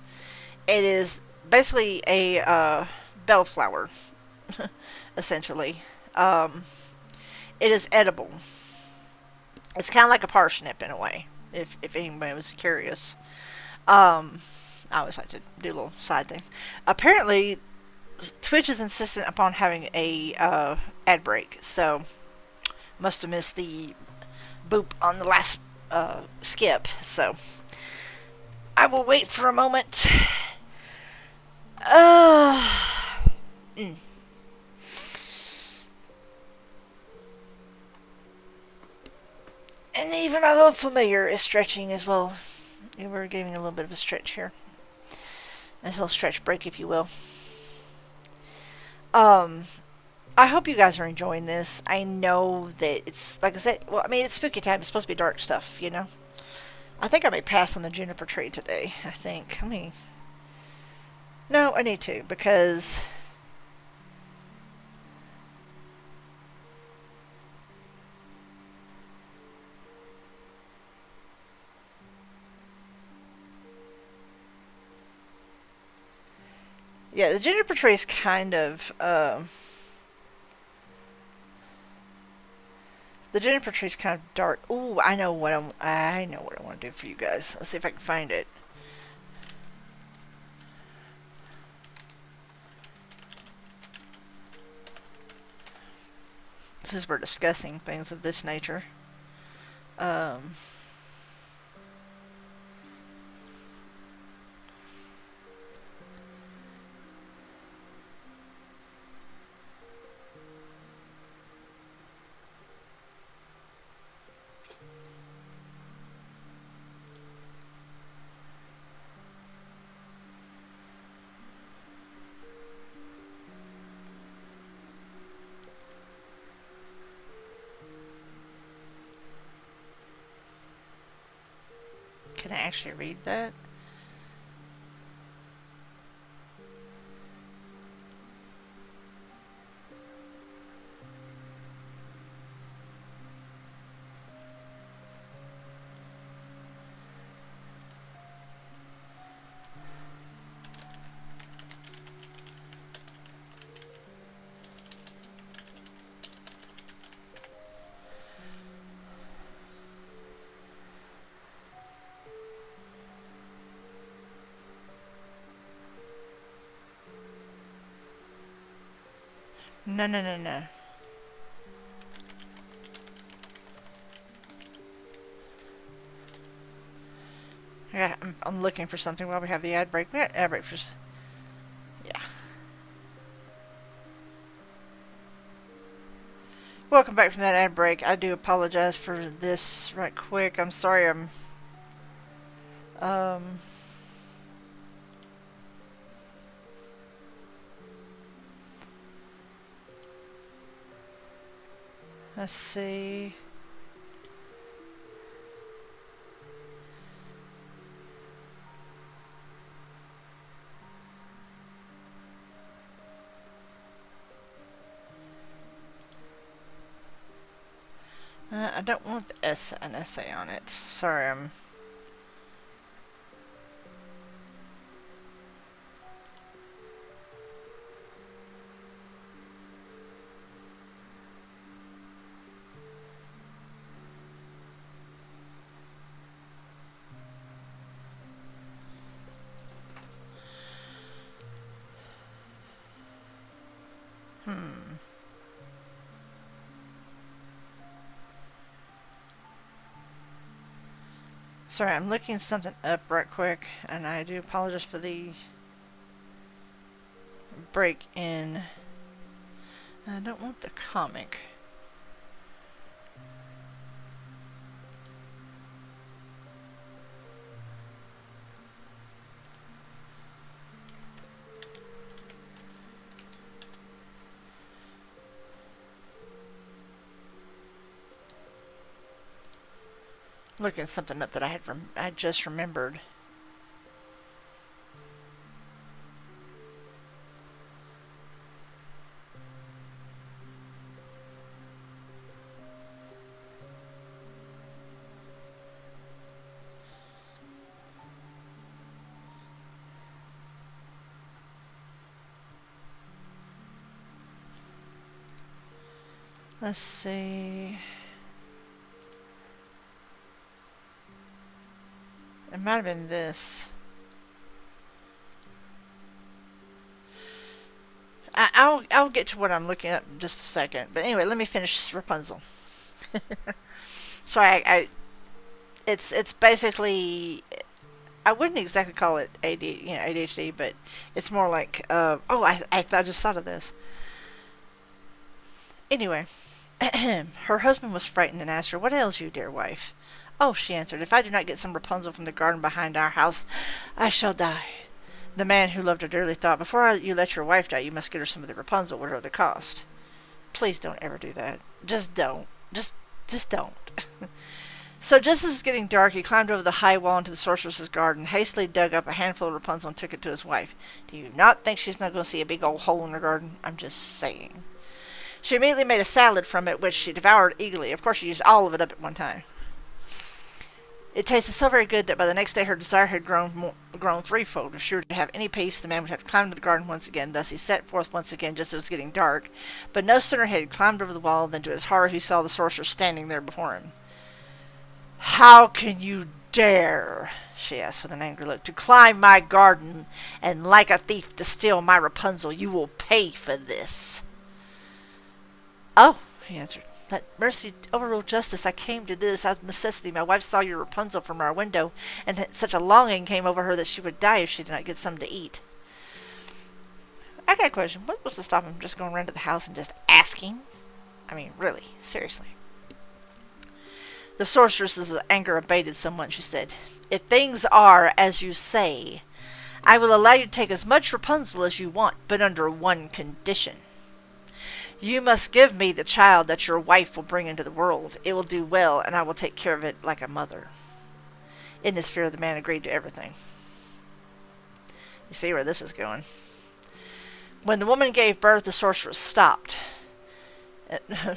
S1: It is basically a bellflower, essentially. It is edible. It's kind of like a parsnip in a way, if anybody was curious. I always like to do little side things. Apparently, Twitch is insistent upon having a ad break, so must have missed the boop on the last skip. So I will wait for a moment. Uh, mm. And even my little familiar is stretching as well. We're giving a little bit of a stretch here. A little stretch break, if you will. Um, I hope you guys are enjoying this. I know that it's, like I said, well, I mean, it's spooky time. It's supposed to be dark stuff, you know? I think I may pass on the juniper tree today. I think. No, I need to, because yeah, the juniper tree is kind of, the juniper tree's kind of dark. Ooh, I know what I want to do for you guys. Let's see if I can find it. Since we're discussing things of this nature. Um, can I actually read that? No, no, no, no. I'm looking for something while we have the ad break. We got ad break for. Yeah. Welcome back from that ad break. I do apologize for this right quick. I'm sorry. Um. Let's see. I don't want an essay on it. Sorry, I'm. Sorry, I'm looking something up right quick, and I do apologize for the break in. I don't want the comic. Looking something up that I just remembered. Let's see. It might have been this. I'll get to what I'm looking at in just a second. But anyway, let me finish Rapunzel. Sorry, it's basically I wouldn't exactly call it ADHD, but it's more like, I just thought of this. Anyway, her husband was frightened and asked her, "What ails you, dear wife?" "Oh," she answered, "if I do not get some Rapunzel from the garden behind our house, I shall die." The man, who loved her dearly, thought, "Before you let your wife die, you must get her some of the Rapunzel, whatever the cost." Please don't ever do that. Just don't. Just don't. So just as it was getting dark, he climbed over the high wall into the sorceress's garden, hastily dug up a handful of Rapunzel and took it to his wife. Do you not think she's not going to see a big old hole in her garden? I'm just saying. She immediately made a salad from it, which she devoured eagerly. Of course, she used all of it up at one time. It tasted so very good that by the next day her desire had grown threefold. If she were to have any peace, the man would have to climb into the garden once again. Thus he set forth once again, just as it was getting dark. But no sooner had he climbed over the wall than to his horror he saw the sorceress standing there before him. "How can you dare," she asked with an angry look, "to climb my garden and like a thief to steal my Rapunzel? You will pay for this." "Oh," he answered, "let mercy overrule justice. I came to this out of necessity. My wife saw your Rapunzel from our window, and such a longing came over her that she would die if she did not get some to eat." I got a question. What was to stop him just going around to the house and just asking? I mean, really, seriously. The sorceress's anger abated somewhat. She said, "If things are as you say, I will allow you to take as much Rapunzel as you want, but under one condition. You must give me the child that your wife will bring into the world. It will do well, and I will take care of it like a mother." In his fear, the man agreed to everything. You see where this is going. When the woman gave birth, the sorceress stopped.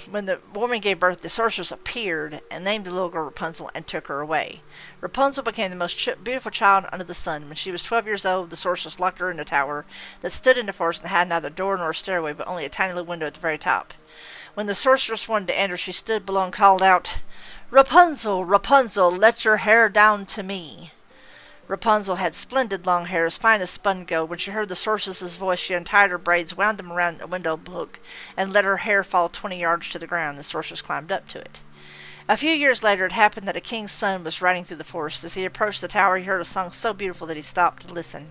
S1: When the woman gave birth, the sorceress appeared and named the little girl Rapunzel and took her away. Rapunzel became the most beautiful child under the sun. When she was 12 years old, the sorceress locked her in a tower that stood in the forest and had neither door nor stairway, but only a tiny little window at the very top. When the sorceress wanted to enter, she stood below and called out, "Rapunzel, Rapunzel, let your hair down to me." Rapunzel had splendid long hair, as fine as spun gold. When she heard the sorceress's voice, she untied her braids, wound them around a window hook, and let her hair fall 20 yards to the ground. The sorceress climbed up to it. A few years later, it happened that a king's son was riding through the forest. As he approached the tower, he heard a song so beautiful that he stopped to listen.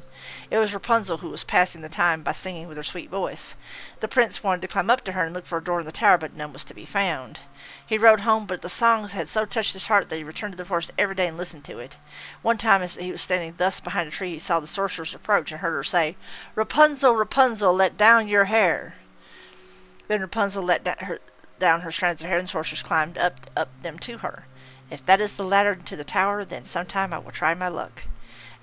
S1: It was Rapunzel who was passing the time by singing with her sweet voice. The prince wanted to climb up to her and look for a door in the tower, but none was to be found. He rode home, but the song had so touched his heart that he returned to the forest every day and listened to it. One time, as he was standing thus behind a tree, he saw the sorceress approach and heard her say, "Rapunzel, Rapunzel, let down your hair." Then Rapunzel let down her strands of hair, and the sorceress climbed up them to her. "If that is the ladder to the tower, then sometime I will try my luck."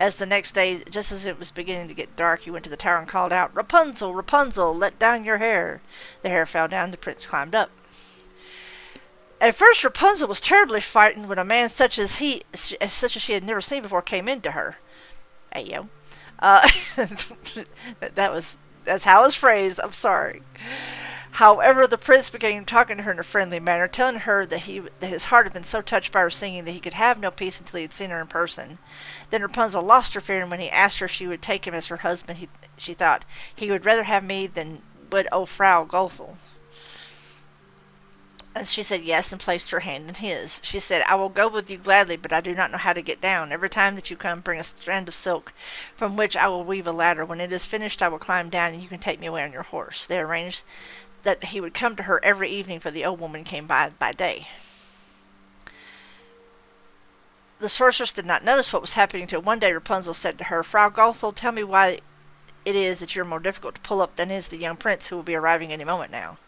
S1: As the next day, just as it was beginning to get dark, he went to the tower and called out, "Rapunzel, Rapunzel, let down your hair." The hair fell down, the prince climbed up. At first Rapunzel was terribly frightened when a man such as she had never seen before came into her. Hey, yo. That's how it was phrased. I'm sorry. However, the prince began talking to her in a friendly manner, telling her that his heart had been so touched by her singing that he could have no peace until he had seen her in person. Then Rapunzel lost her fear, and when he asked her if she would take him as her husband, she thought, "He would rather have me than would old Frau Gothel." And she said yes, and placed her hand in his. She said, "I will go with you gladly, but I do not know how to get down. Every time that you come, bring a strand of silk, from which I will weave a ladder. When it is finished, I will climb down, and you can take me away on your horse." They arranged that he would come to her every evening, for the old woman came by day. The sorceress did not notice what was happening until one day Rapunzel said to her, "Frau Gothel, tell me why it is that you are more difficult to pull up than is the young prince who will be arriving any moment now."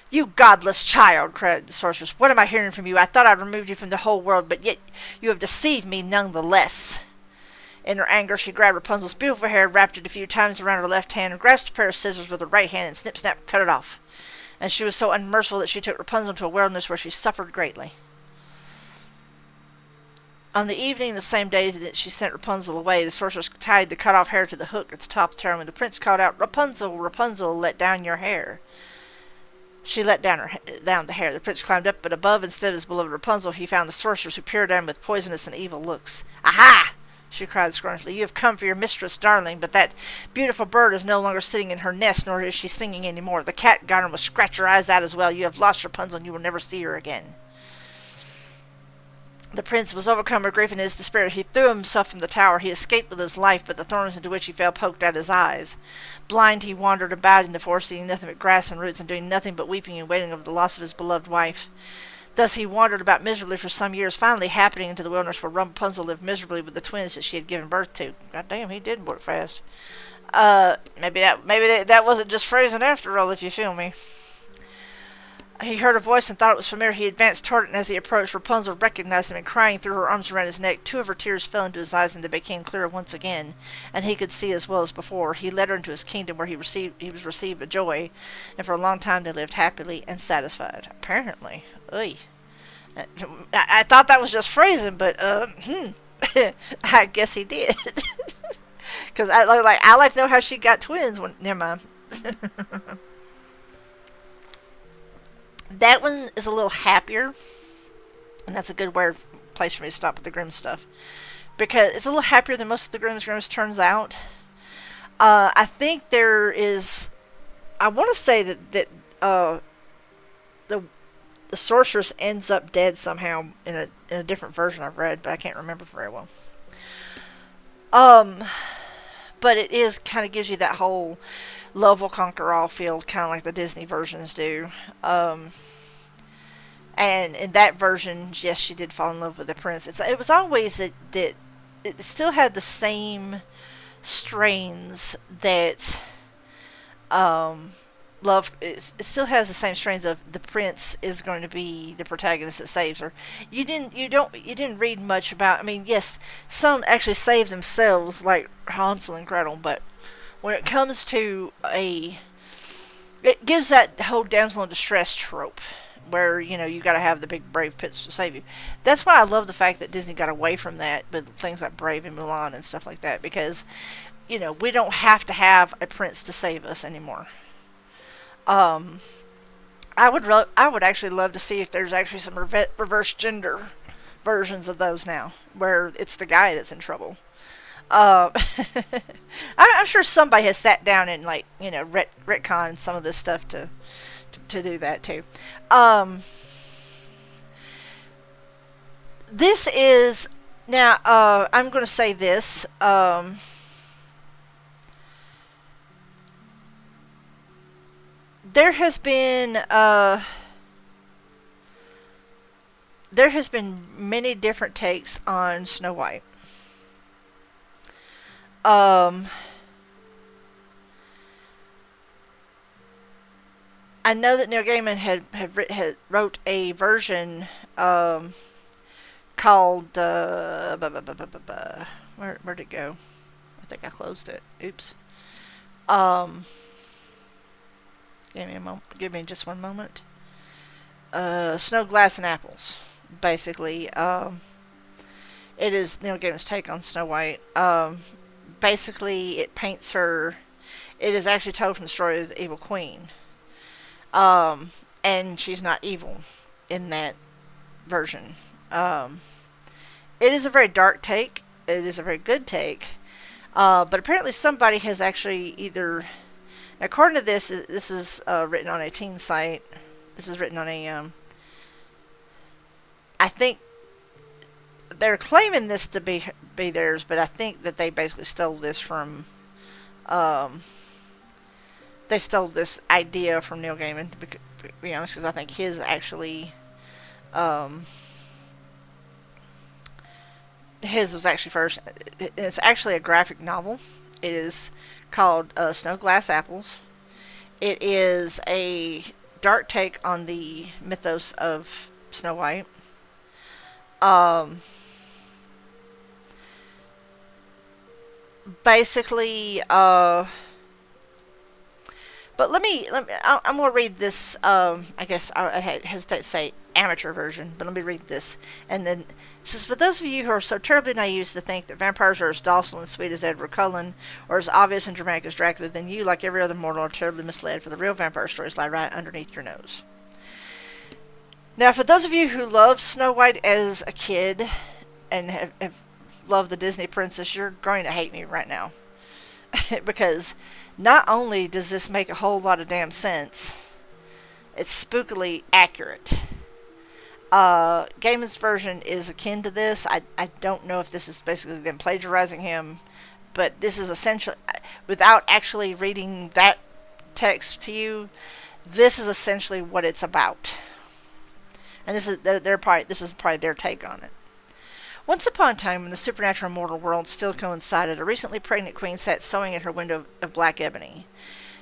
S1: "You godless child," cried the sorceress, "what am I hearing from you? I thought I had removed you from the whole world, but yet you have deceived me none the less." In her anger, she grabbed Rapunzel's beautiful hair, wrapped it a few times around her left hand, and grasped a pair of scissors with her right hand, and snip, snap, cut it off. And she was so unmerciful that she took Rapunzel to a wilderness where she suffered greatly. On the evening of the same day that she sent Rapunzel away, the sorceress tied the cut-off hair to the hook at the top of the tower, when the prince called out, "Rapunzel, Rapunzel, let down your hair." She let down the hair. The prince climbed up, but above, instead of his beloved Rapunzel, he found the sorceress, who peered at him with poisonous and evil looks. "Aha!" she cried scornfully. "You have come for your mistress, darling, but that beautiful bird is no longer sitting in her nest, nor is she singing any more. The cat got her and will scratch your eyes out as well. You have lost Rapunzel, and you will never see her again." The prince was overcome with grief and his despair. He threw himself from the tower. He escaped with his life, but the thorns into which he fell poked out his eyes. Blind, he wandered about in the forest, eating nothing but grass and roots, and doing nothing but weeping and wailing over the loss of his beloved wife. Thus he wandered about miserably for some years, finally happening into the wilderness where Rapunzel lived miserably with the twins that she had given birth to. God damn, he did work fast. Maybe that wasn't just phrasing after all, if you feel me. He heard a voice and thought it was familiar. He advanced toward it, and as he approached, Rapunzel recognized him, and crying threw her arms around his neck. Two of her tears fell into his eyes, and they became clearer once again, and he could see as well as before. He led her into his kingdom, where he was received with joy, and for a long time they lived happily and satisfied. Apparently. Oy. I thought that was just phrasing, but, I guess he did. Because I like to know how she got twins. Never mind. That one is a little happier, and that's a good place for me to stop with the Grimm stuff, because it's a little happier than most of the Grimm's turns out. I think there is, I want to say that the sorceress ends up dead somehow in a different version I've read, but I can't remember very well. But it is kind of gives you that whole love will conquer all feel, kind of like the Disney versions do. And in that version, yes, she did fall in love with the prince. It was always that it still had the same strains that love. It still has the same strains of the prince is going to be the protagonist that saves her. You didn't read much about. I mean, yes, some actually save themselves, like Hansel and Gretel, but when it comes to it gives that whole damsel in distress trope, where, you got to have the big brave prince to save you. That's why I love the fact that Disney got away from that with things like Brave and Mulan and stuff like that, because, we don't have to have a prince to save us anymore. I would actually love to see if there's actually some reverse gender versions of those now, where it's the guy that's in trouble. I'm sure somebody has sat down and retconned some of this stuff to do that too. This is now. I'm going to say this. There has been many different takes on Snow White. I know that Neil Gaiman had wrote a version called where'd it go? I think I closed it. Oops. Give me a moment. Give me just one moment. Snow, Glass, and Apples. Basically, it is Neil Gaiman's take on Snow White. Basically, it paints her. It is actually told from the story of the evil queen. And she's not evil in that version. It is a very dark take. It is a very good take. But apparently somebody has actually either, according to this is written on a teen site. This is written on a, I think they're claiming this to be theirs, but I think that they basically stole this from, they stole this idea from Neil Gaiman, to be honest, because I think his actually, his was actually first. It's actually a graphic novel. It is called Snow, Glass, Apples. It is a dark take on the mythos of Snow White. Basically, but I'm going to read this, I guess I hesitate to say amateur version, but let me read this. And then it says, for those of you who are so terribly naive to think that vampires are as docile and sweet as Edward Cullen, or as obvious and dramatic as Dracula, then you, like every other mortal, are terribly misled, for the real vampire stories lie right underneath your nose. Now, for those of you who loved Snow White as a kid, and have loved the Disney princess, you're going to hate me right now. Because not only does this make a whole lot of damn sense, it's spookily accurate. Gaiman's version is akin to this. I don't know if this is basically them plagiarizing him, but this is essentially, without actually reading that text to you, this is essentially what it's about. And this is probably their take on it. Once upon a time, when the supernatural mortal world still coincided, a recently pregnant queen sat sewing at her window of black ebony.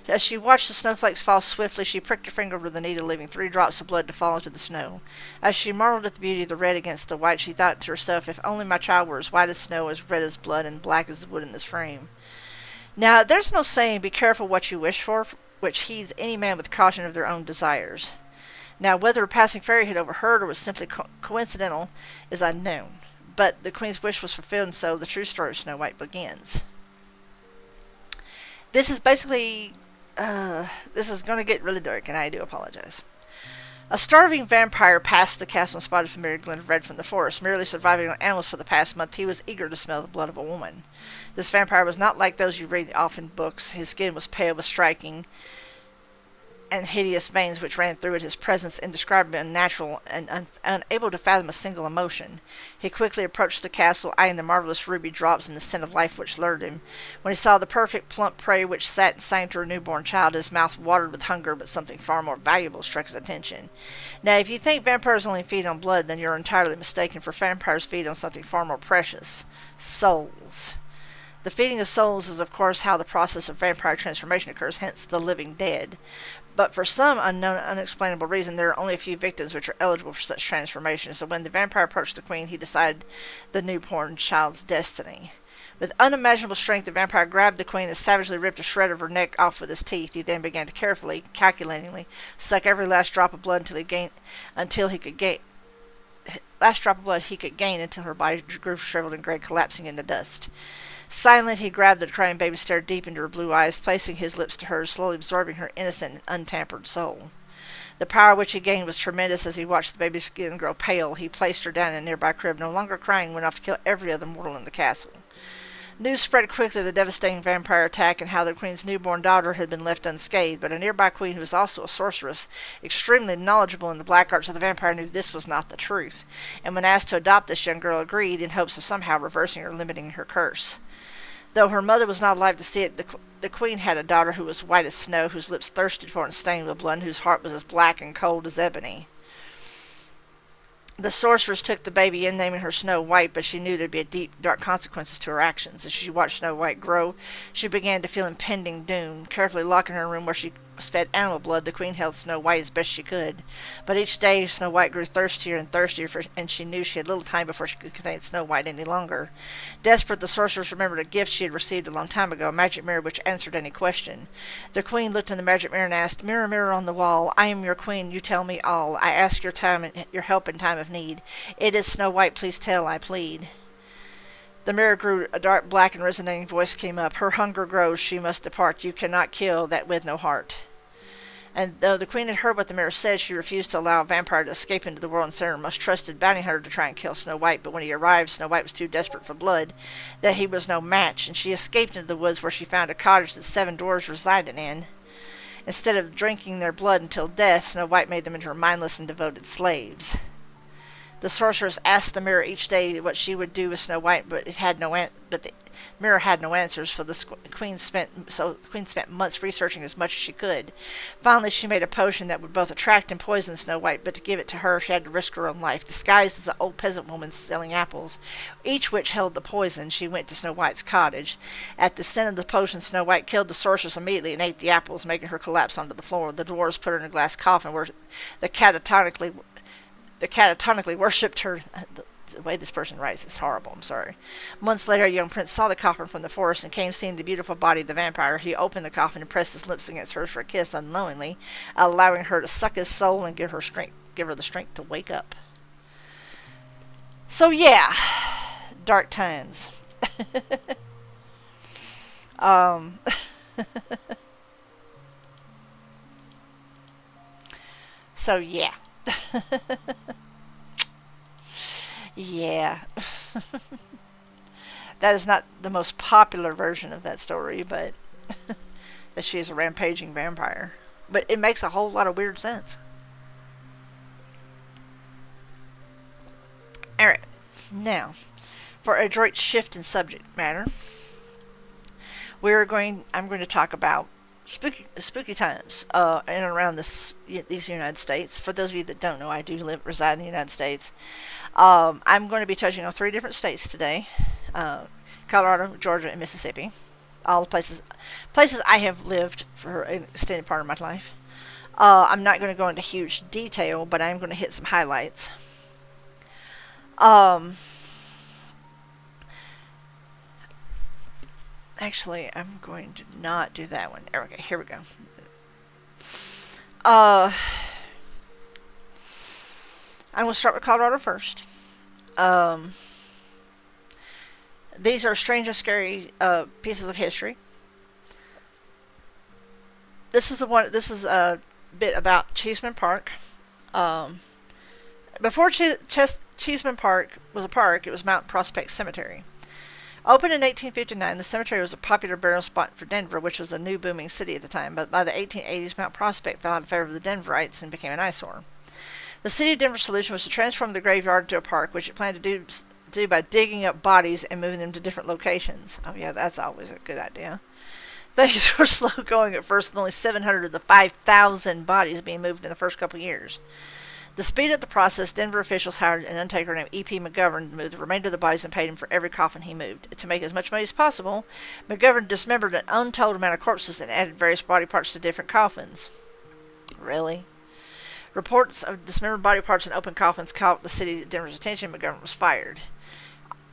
S1: As she watched the snowflakes fall swiftly, she pricked her finger over the needle, leaving 3 drops of blood to fall into the snow. As she marveled at the beauty of the red against the white, she thought to herself, if only my child were as white as snow, as red as blood, and black as the wood in this frame. Now, there's no saying, be careful what you wish for, which heeds any man with caution of their own desires. Now, whether a passing fairy had overheard or was simply coincidental is unknown. But the queen's wish was fulfilled, and so the true story of Snow White begins. This is basically... this is going to get really dark, and I do apologize. A starving vampire passed the castle and spotted a familiar glint of red from the forest. Merely surviving on animals for the past month, he was eager to smell the blood of a woman. This vampire was not like those you read off in books. His skin was pale with striking and hideous veins which ran through it, his presence indescribably unnatural and unable to fathom a single emotion. He quickly approached the castle, eyeing the marvelous ruby drops and the scent of life which lured him. When he saw the perfect plump prey which sat and sang to her newborn child, his mouth watered with hunger, but something far more valuable struck his attention. Now, if you think vampires only feed on blood, then you're entirely mistaken, for vampires feed on something far more precious: souls. The feeding of souls is, of course, how the process of vampire transformation occurs, hence the living dead. But for some unknown, unexplainable reason, there are only a few victims which are eligible for such transformation. So when the vampire approached the queen, he decided the newborn child's destiny. With unimaginable strength, the vampire grabbed the queen and savagely ripped a shred of her neck off with his teeth. He then began to carefully, calculatingly, suck every last drop of blood until he could gain until her body grew shriveled and gray, collapsing into dust. Silent, he grabbed the crying baby, stared deep into her blue eyes, placing his lips to hers, slowly absorbing her innocent and untampered soul. The power which he gained was tremendous. As he watched the baby's skin grow pale, he placed her down in a nearby crib. No longer crying, went off to kill every other mortal in the castle. News spread quickly of the devastating vampire attack and how the queen's newborn daughter had been left unscathed, but a nearby queen who was also a sorceress, extremely knowledgeable in the black arts of the vampire, knew this was not the truth, and when asked to adopt this young girl, agreed in hopes of somehow reversing or limiting her curse. Though her mother was not alive to see it, the queen had a daughter who was white as snow, whose lips thirsted for and stained with blood, and whose heart was as black and cold as ebony. The sorceress took the baby in, naming her Snow White, but she knew there'd be deep, dark consequences to her actions. As she watched Snow White grow, she began to feel impending doom. Carefully locking her in a room where she was fed animal blood, the queen held Snow White as best she could. But each day Snow White grew thirstier and thirstier, and she knew she had little time before she could contain Snow White any longer. Desperate, the sorceress remembered a gift she had received a long time ago, a magic mirror which answered any question. The queen looked in the magic mirror and asked, "Mirror, mirror on the wall, I am your queen, you tell me all. I ask your help in time of need. It is Snow White, please tell, I plead." The mirror grew, a dark black and resonating voice came up. "Her hunger grows, she must depart. You cannot kill that with no heart." And though the queen had heard what the mirror said, she refused to allow a vampire to escape into the world and sent her most trusted bounty hunter to try and kill Snow White. But when he arrived, Snow White was too desperate for blood, that he was no match, and she escaped into the woods, where she found a cottage that 7 dwarves resided in. Instead of drinking their blood until death, Snow White made them into her mindless and devoted slaves. The sorceress asked the mirror each day what she would do with Snow White, but the mirror had no answers. For the queen spent months researching as much as she could. Finally, she made a potion that would both attract and poison Snow White, but to give it to her, she had to risk her own life. Disguised as an old peasant woman selling apples, each which held the poison, she went to Snow White's cottage. At the scent of the potion, Snow White killed the sorceress immediately and ate the apples, making her collapse onto the floor. The dwarves put her in a glass coffin, where the catatonically worshipped her. The way this person writes is horrible, I'm sorry. Months later, a young prince saw the coffin from the forest and came seeing the beautiful body of the vampire. He opened the coffin and pressed his lips against hers for a kiss unknowingly, allowing her to suck his soul and give her the strength to wake up. So yeah, dark times. So yeah. Yeah. That is not the most popular version of that story, but that she is a rampaging vampire. But it makes a whole lot of weird sense. Now, for a adroit shift in subject matter, I'm going to talk about spooky times in and around these United States. For those of you that don't know, I do reside in the United States. I'm going to be touching on 3 different states today: Colorado, Georgia, and Mississippi. All the places I have lived for an extended part of my life. I'm not going to go into huge detail, but I'm going to hit some highlights. Actually, I'm going to not do that one. Okay, here we go. I'm going to start with Colorado first. These are strange and scary pieces of history. This is a bit about Cheeseman Park. Before Cheeseman Park was a park, it was Mountain Prospect Cemetery. Opened in 1859, the cemetery was a popular burial spot for Denver, which was a new booming city at the time, but by the 1880s, Mount Prospect fell out of favor of the Denverites and became an eyesore. The City of Denver's solution was to transform the graveyard into a park, which it planned to do by digging up bodies and moving them to different locations. Oh yeah, that's always a good idea. Things were slow going at first, with only 700 of the 5,000 bodies being moved in the first couple years. To speed up the process, Denver officials hired an undertaker named E.P. McGovern to move the remainder of the bodies and paid him for every coffin he moved. To make as much money as possible, McGovern dismembered an untold amount of corpses and added various body parts to different coffins. Really? Reports of dismembered body parts in open coffins caught the city of Denver's attention. McGovern was fired.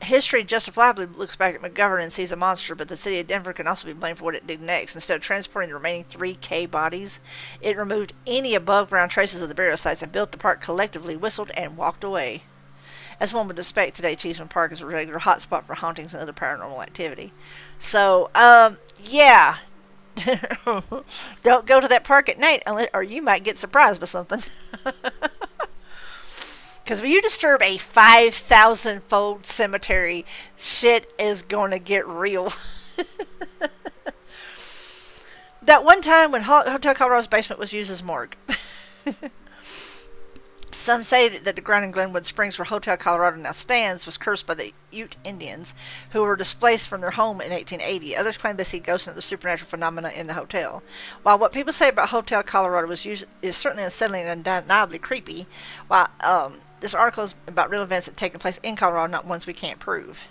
S1: History justifiably looks back at McGovern and sees a monster, but the city of Denver can also be blamed for what it did next. Instead of transporting the remaining 3K bodies, it removed any above-ground traces of the burial sites and built the park collectively, whistled, and walked away. As one would expect, today Cheeseman Park is a regular hotspot for hauntings and other paranormal activity. So, yeah. Don't go to that park at night, or you might get surprised by something. Because when you disturb a 5,000-fold cemetery, shit is going to get real. That one time when Hotel Colorado's basement was used as morgue. Some say that the ground in Glenwood Springs, where Hotel Colorado now stands, was cursed by the Ute Indians, who were displaced from their home in 1880. Others claim they see ghosts and other supernatural phenomena in the hotel. While what people say about Hotel Colorado is certainly unsettling and undeniably creepy, this article is about real events that have taken place in Colorado, not ones we can't prove.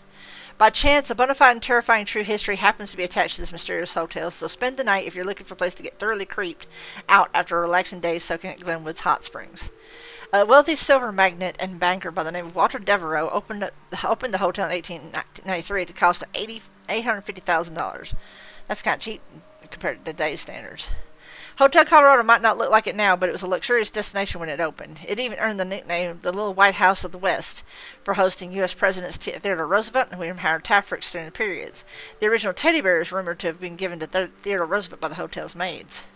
S1: By chance, a bona fide and terrifying true history happens to be attached to this mysterious hotel, so spend the night if you're looking for a place to get thoroughly creeped out after a relaxing day soaking at Glenwood's hot springs. A wealthy silver magnate and banker by the name of Walter Devereaux opened the hotel in 1893 at the cost of $850,000. That's kind of cheap compared to today's standards. Hotel Colorado might not look like it now, but it was a luxurious destination when it opened. It even earned the nickname the Little White House of the West for hosting U.S. Presidents Theodore Roosevelt and William Howard Taft for extended periods. The original teddy bear is rumored to have been given to Theodore Roosevelt by the hotel's maids.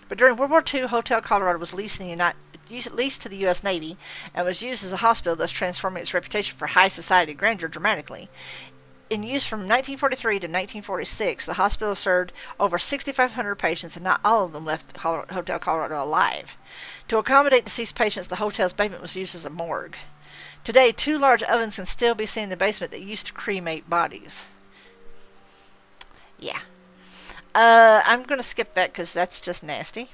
S1: But during World War II, Hotel Colorado was leased to the U.S. Navy and was used as a hospital, thus transforming its reputation for high society grandeur dramatically. In use from 1943 to 1946, the hospital served over 6,500 patients, and not all of them left Hotel Colorado alive. To accommodate deceased patients, the hotel's basement was used as a morgue. Today, 2 large ovens can still be seen in the basement that used to cremate bodies. Yeah. I'm going to skip that because that's just nasty.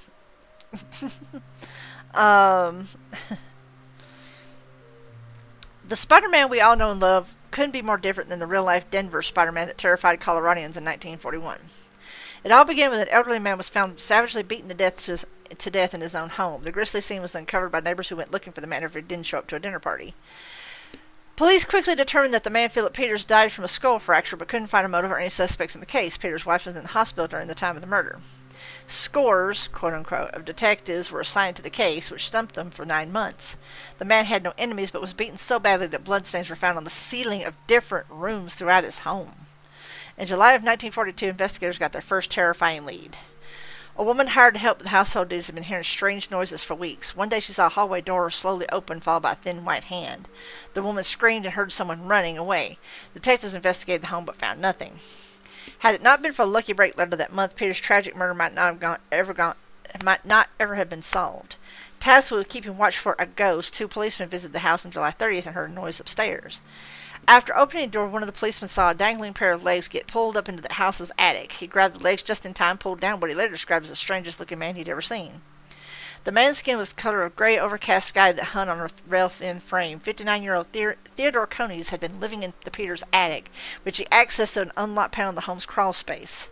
S1: The Spider-Man we all know and love couldn't be more different than the real-life Denver Spider-Man that terrified Coloradians in 1941. It all began when an elderly man was found savagely beaten to death in his own home. The grisly scene was uncovered by neighbors who went looking for the man after he didn't show up to a dinner party. Police quickly determined that the man, Philip Peters, died from a skull fracture, but couldn't find a motive or any suspects in the case. Peters' wife was in the hospital during the time of the murder. Scores, quote-unquote, of detectives were assigned to the case, which stumped them for 9 months. The man had no enemies, but was beaten so badly that bloodstains were found on the ceiling of different rooms throughout his home. In July of 1942, investigators got their first terrifying lead. A woman hired to help with the household duties had been hearing strange noises for weeks. One day she saw a hallway door slowly open, followed by a thin white hand. The woman screamed and heard someone running away. Detectives investigated the home but found nothing. Had it not been for a lucky break later that month, Peter's tragic murder might not have might not ever have been solved. Tasked with keeping watch for a ghost, 2 policemen visited the house on July 30th and heard a noise upstairs. After opening the door, one of the policemen saw a dangling pair of legs get pulled up into the house's attic. He grabbed the legs just in time, pulled down what he later described as the strangest looking man he'd ever seen. The man's skin was the color of gray overcast sky that hung on a rail-thin frame. 59-year-old Theodore Conies had been living in the Peters attic, which he accessed through an unlocked panel in the home's crawl space.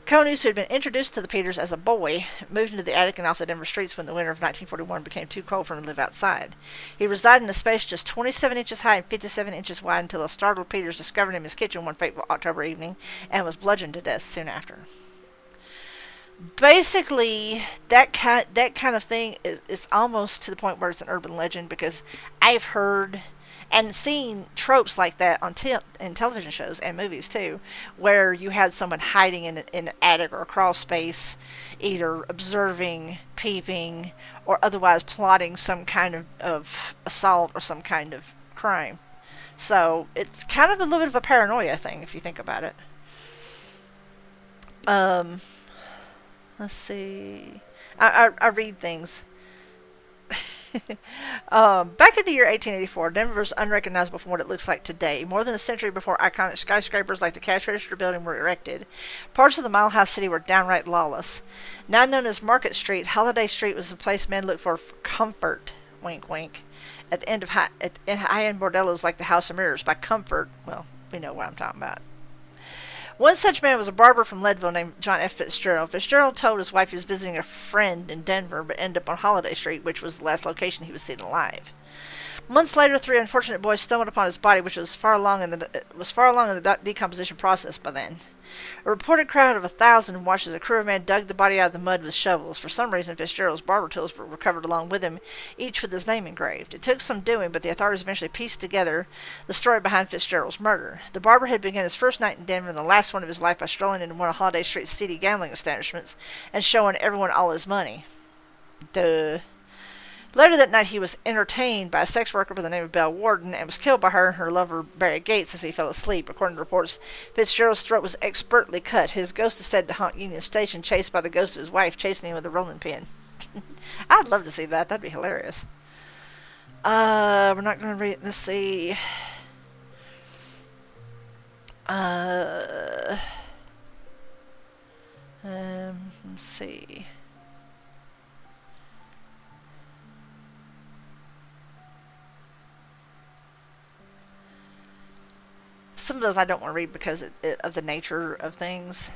S1: Conies, who had been introduced to the Peters as a boy, moved into the attic and off the Denver streets when the winter of 1941 became too cold for him to live outside. He resided in a space just 27 inches high and 57 inches wide until a startled Peters discovered him in his kitchen one fateful October evening and was bludgeoned to death soon after. Basically, that kind of thing is almost to the point where it's an urban legend, because I've heard and seen tropes like that on in television shows and movies too, where you had someone hiding in an attic or a crawl space, either observing, peeping, or otherwise plotting some kind of assault or some kind of crime. So it's kind of a little bit of a paranoia thing if you think about it. Let's see. I read things. Back in the year 1884, Denver was unrecognizable from what it looks like today. More than a century before iconic skyscrapers like the Cash Register building were erected, parts of the Mile High City were downright lawless. Now known as Market Street, Holiday Street was the place men looked for comfort, wink wink, at the end of high-end bordellos like the House of Mirrors. By comfort, well, we know what I'm talking about. One such man was a barber from Leadville named John F. Fitzgerald. Fitzgerald told his wife he was visiting a friend in Denver, but ended up on Holiday Street, which was the last location he was seen alive. Months later, 3 unfortunate boys stumbled upon his body, which was far along in the decomposition process by then. A reported crowd of 1,000 watched as a crew of men dug the body out of the mud with shovels. For some reason, Fitzgerald's barber tools were recovered along with him, each with his name engraved. It took some doing, but the authorities eventually pieced together the story behind Fitzgerald's murder. The barber had begun his first night in Denver and the last one of his life by strolling into one of Holiday Street's seedy gambling establishments and showing everyone all his money. Duh. Later that night, he was entertained by a sex worker by the name of Belle Warden and was killed by her and her lover Barry Gates as he fell asleep. According to reports, Fitzgerald's throat was expertly cut. His ghost is said to haunt Union Station, chased by the ghost of his wife, chasing him with a rolling pin. I'd love to see that. That'd be hilarious. We're not going to read. Let's see. Let's see. Some of those I don't want to read because of the nature of things.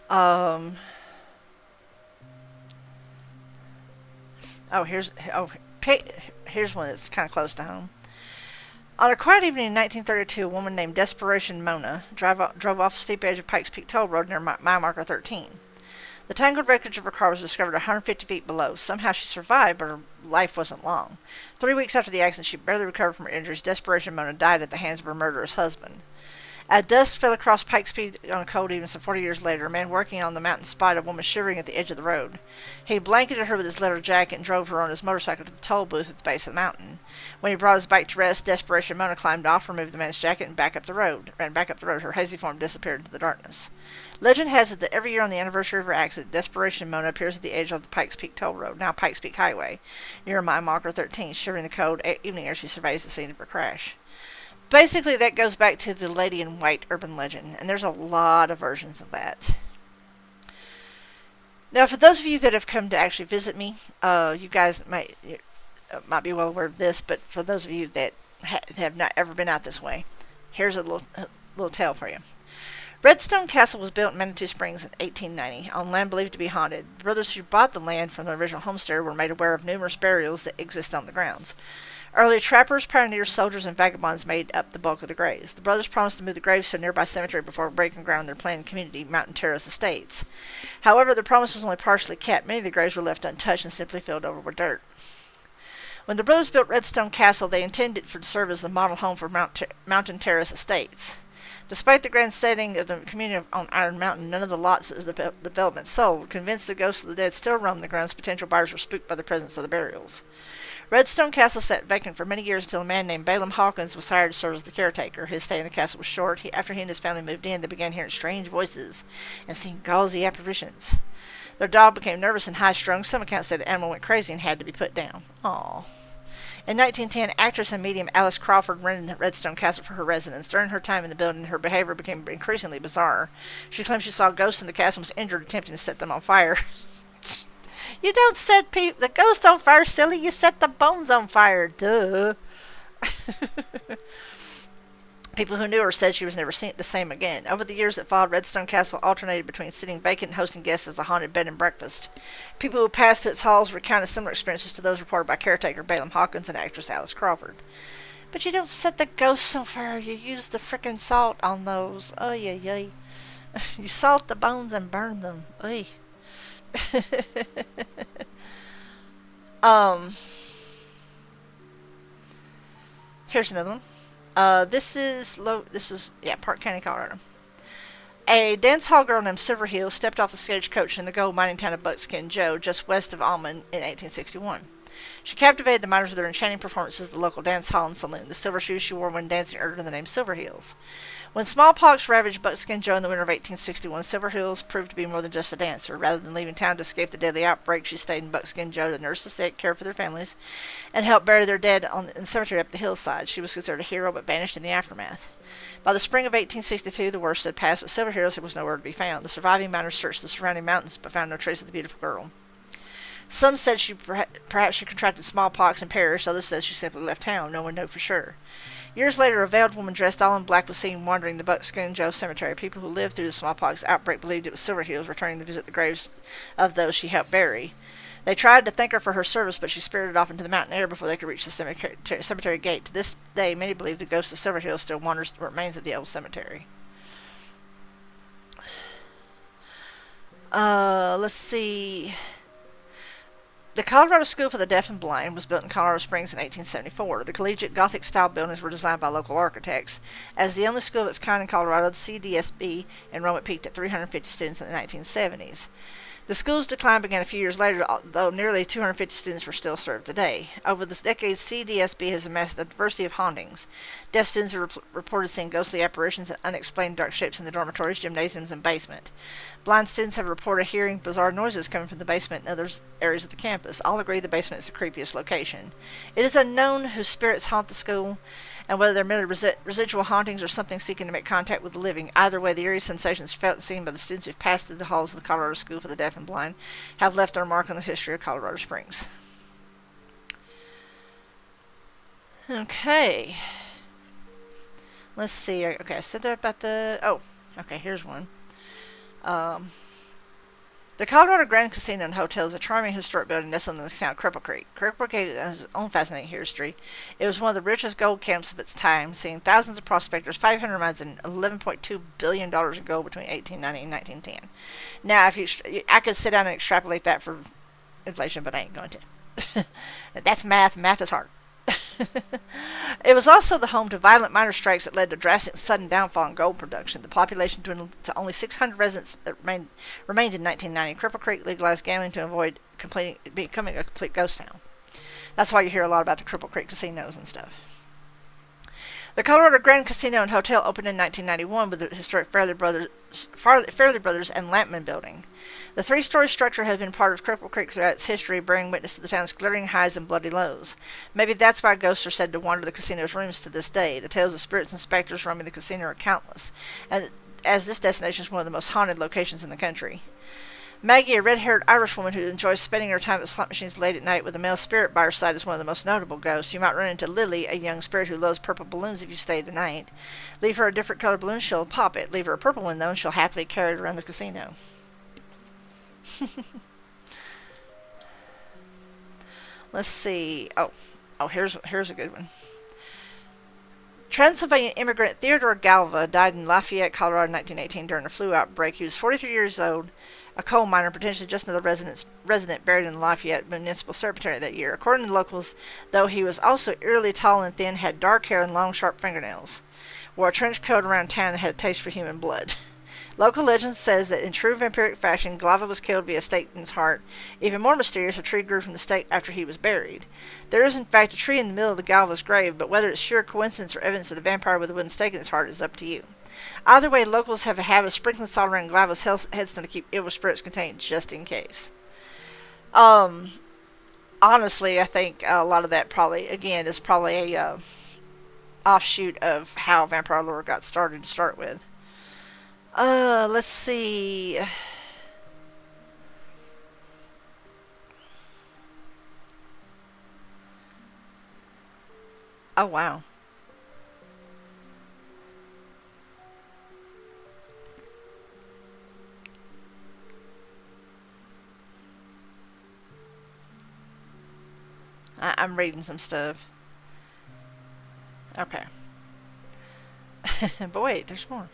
S1: Here's one that's kind of close to home. On a quiet evening in 1932, a woman named Desperation Mona drove off the steep edge of Pikes Peak Toll Road near mile marker 13. The tangled wreckage of her car was discovered 150 feet below. Somehow she survived, but her life wasn't long. 3 weeks after the accident, she barely recovered from her injuries. Desperation Mona died at the hands of her murderous husband. As dust fell across Pikes Peak on a cold evening some 40 years later, a man working on the mountain spotted a woman shivering at the edge of the road. He blanketed her with his leather jacket and drove her on his motorcycle to the toll booth at the base of the mountain. When he brought his bike to rest, Desperation Mona climbed off, removed the man's jacket, and ran back up the road. Her hazy form disappeared into the darkness. Legend has it that every year on the anniversary of her accident, Desperation Mona appears at the edge of the Pikes Peak Toll Road, now Pikes Peak Highway, near mile marker 13, shivering the cold evening air. She surveys the scene of her crash. Basically, that goes back to the Lady in White urban legend, and there's a lot of versions of that. Now, for those of you that have come to actually visit me, you guys might be well aware of this, but for those of you that have not ever been out this way, here's a little tale for you. Redstone Castle was built in Manitou Springs in 1890 on land believed to be haunted. The brothers who bought the land from the original homesteader were made aware of numerous burials that exist on the grounds. Early trappers, pioneers, soldiers, and vagabonds made up the bulk of the graves. The brothers promised to move the graves to a nearby cemetery before breaking ground in their planned community, Mountain Terrace Estates. However, the promise was only partially kept. Many of the graves were left untouched and simply filled over with dirt. When the brothers built Redstone Castle, they intended it to serve as the model home for Mountain Terrace Estates. Despite the grand setting of the community on Iron Mountain, none of the lots of the development sold. Convinced the ghosts of the dead still roamed the grounds, potential buyers were spooked by the presence of the burials. Redstone Castle sat vacant for many years until a man named Balaam Hawkins was hired to serve as the caretaker. His stay in the castle was short. After he and his family moved in, they began hearing strange voices and seeing gauzy apparitions. Their dog became nervous and high-strung. Some accounts say the animal went crazy and had to be put down. Aww. In 1910, actress and medium Alice Crawford rented Redstone Castle for her residence. During her time in the building, her behavior became increasingly bizarre. She claimed she saw ghosts in the castle and was injured attempting to set them on fire. You don't set the ghost on fire, silly. You set the bones on fire. Duh. People who knew her said she was never seen the same again. Over the years that followed, Redstone Castle alternated between sitting vacant and hosting guests as a haunted bed and breakfast. People who passed through its halls recounted similar experiences to those reported by caretaker Balaam Hawkins and actress Alice Crawford. But you don't set the ghosts on fire. You use the frickin' salt on those. Oh, yeah. You salt the bones and burn them. Oy. Here's another one. This is Park County, Colorado. A dance hall girl named Silverheels stepped off the stagecoach in the gold mining town of Buckskin Joe, just west of Almond, in 1861. She captivated the miners with her enchanting performances at the local dance hall and saloon. The silver shoes she wore when dancing earned her the name Silverheels. When smallpox ravaged Buckskin Joe in the winter of 1861, Silverheels proved to be more than just a dancer. Rather than leaving town to escape the deadly outbreak, she stayed in Buckskin Joe to nurse the sick, care for their families, and help bury their dead in the cemetery up the hillside. She was considered a hero, but vanished in the aftermath. By the spring of 1862, the worst had passed, but Silverheels was nowhere to be found. The surviving miners searched the surrounding mountains, but found no trace of the beautiful girl. Some said perhaps she contracted smallpox and perished. Others said she simply left town. No one knew for sure. Years later, a veiled woman dressed all in black was seen wandering the Buckskin Joe cemetery. People who lived through the smallpox outbreak believed it was Silverheels returning to visit the graves of those she helped bury. They tried to thank her for her service, but she spirited off into the mountain air before they could reach the cemetery gate. To this day, many believe the ghost of Silverheels still wanders the remains of the old cemetery. Let's see. The Colorado School for the Deaf and Blind was built in Colorado Springs in 1874. The collegiate Gothic-style buildings were designed by local architects. As the only school of its kind in Colorado, the CDSB enrollment peaked at 350 students in the 1970s. The school's decline began a few years later, though nearly 250 students were still served today. Over the decades, CDSB has amassed a diversity of hauntings. Deaf students have reported seeing ghostly apparitions and unexplained dark shapes in the dormitories, gymnasiums, and basement. Blind students have reported hearing bizarre noises coming from the basement and other areas of the campus. All agree the basement is the creepiest location. It is unknown whose spirits haunt the school, and whether they're merely residual hauntings or something seeking to make contact with the living. Either way, the eerie sensations felt and seen by the students who've passed through the halls of the Colorado School for the Deaf and Blind have left their mark on the history of Colorado Springs. Okay. Let's see. Okay, I said that about the... Oh, okay, here's one. The Colorado Grand Casino and Hotel is a charming historic building nestled in the town of Cripple Creek. Cripple Creek has its own fascinating history. It was one of the richest gold camps of its time, seeing thousands of prospectors, 500 mines, and $11.2 billion in gold between 1890 and 1910. Now, I could sit down and extrapolate that for inflation, but I ain't going to. That's math. Math is hard. It was also the home to violent miner strikes that led to drastic sudden downfall in gold production. The population dwindled to only 600 residents that remained in 1990. Cripple Creek legalized gambling to avoid becoming a complete ghost town. That's why you hear a lot about the Cripple Creek casinos and stuff. The Colorado Grand Casino and Hotel opened in 1991 with the historic Fairley Brothers and Lampman building. The three-story structure has been part of Cripple Creek throughout its history, bearing witness to the town's glittering highs and bloody lows. Maybe that's why ghosts are said to wander the casino's rooms to this day. The tales of spirits and specters roaming the casino are countless, and as this destination is one of the most haunted locations in the country. Maggie, a red-haired Irish woman who enjoys spending her time at slot machines late at night with a male spirit by her side, is one of the most notable ghosts. You might run into Lily, a young spirit who loves purple balloons if you stay the night. Leave her a different colored balloon, she'll pop it. Leave her a purple one, though, and she'll happily carry it around the casino. Let's see. Oh, here's a good one. Transylvania immigrant Theodore Galva died in Lafayette, Colorado in 1918 during a flu outbreak. He was 43 years old, a coal miner, potentially just another resident buried in the Lafayette Municipal Cemetery that year. According to locals, though, he was also eerily tall and thin, had dark hair and long, sharp fingernails, wore a trench coat around town, and had a taste for human blood. Local legend says that in true vampiric fashion, Glava was killed via stake in his heart. Even more mysterious, a tree grew from the stake after he was buried. There is, in fact, a tree in the middle of the Galva's grave, but whether it's sheer coincidence or evidence of a vampire with a wooden stake in his heart is up to you. Either way, locals have a habit of sprinkling salt around Glava's headstone to keep evil spirits contained, just in case. Honestly, I think a lot of that is probably a offshoot of how vampire lore got started to start with. Let's see. Oh, wow. I'm reading some stuff. Okay. But wait, there's more.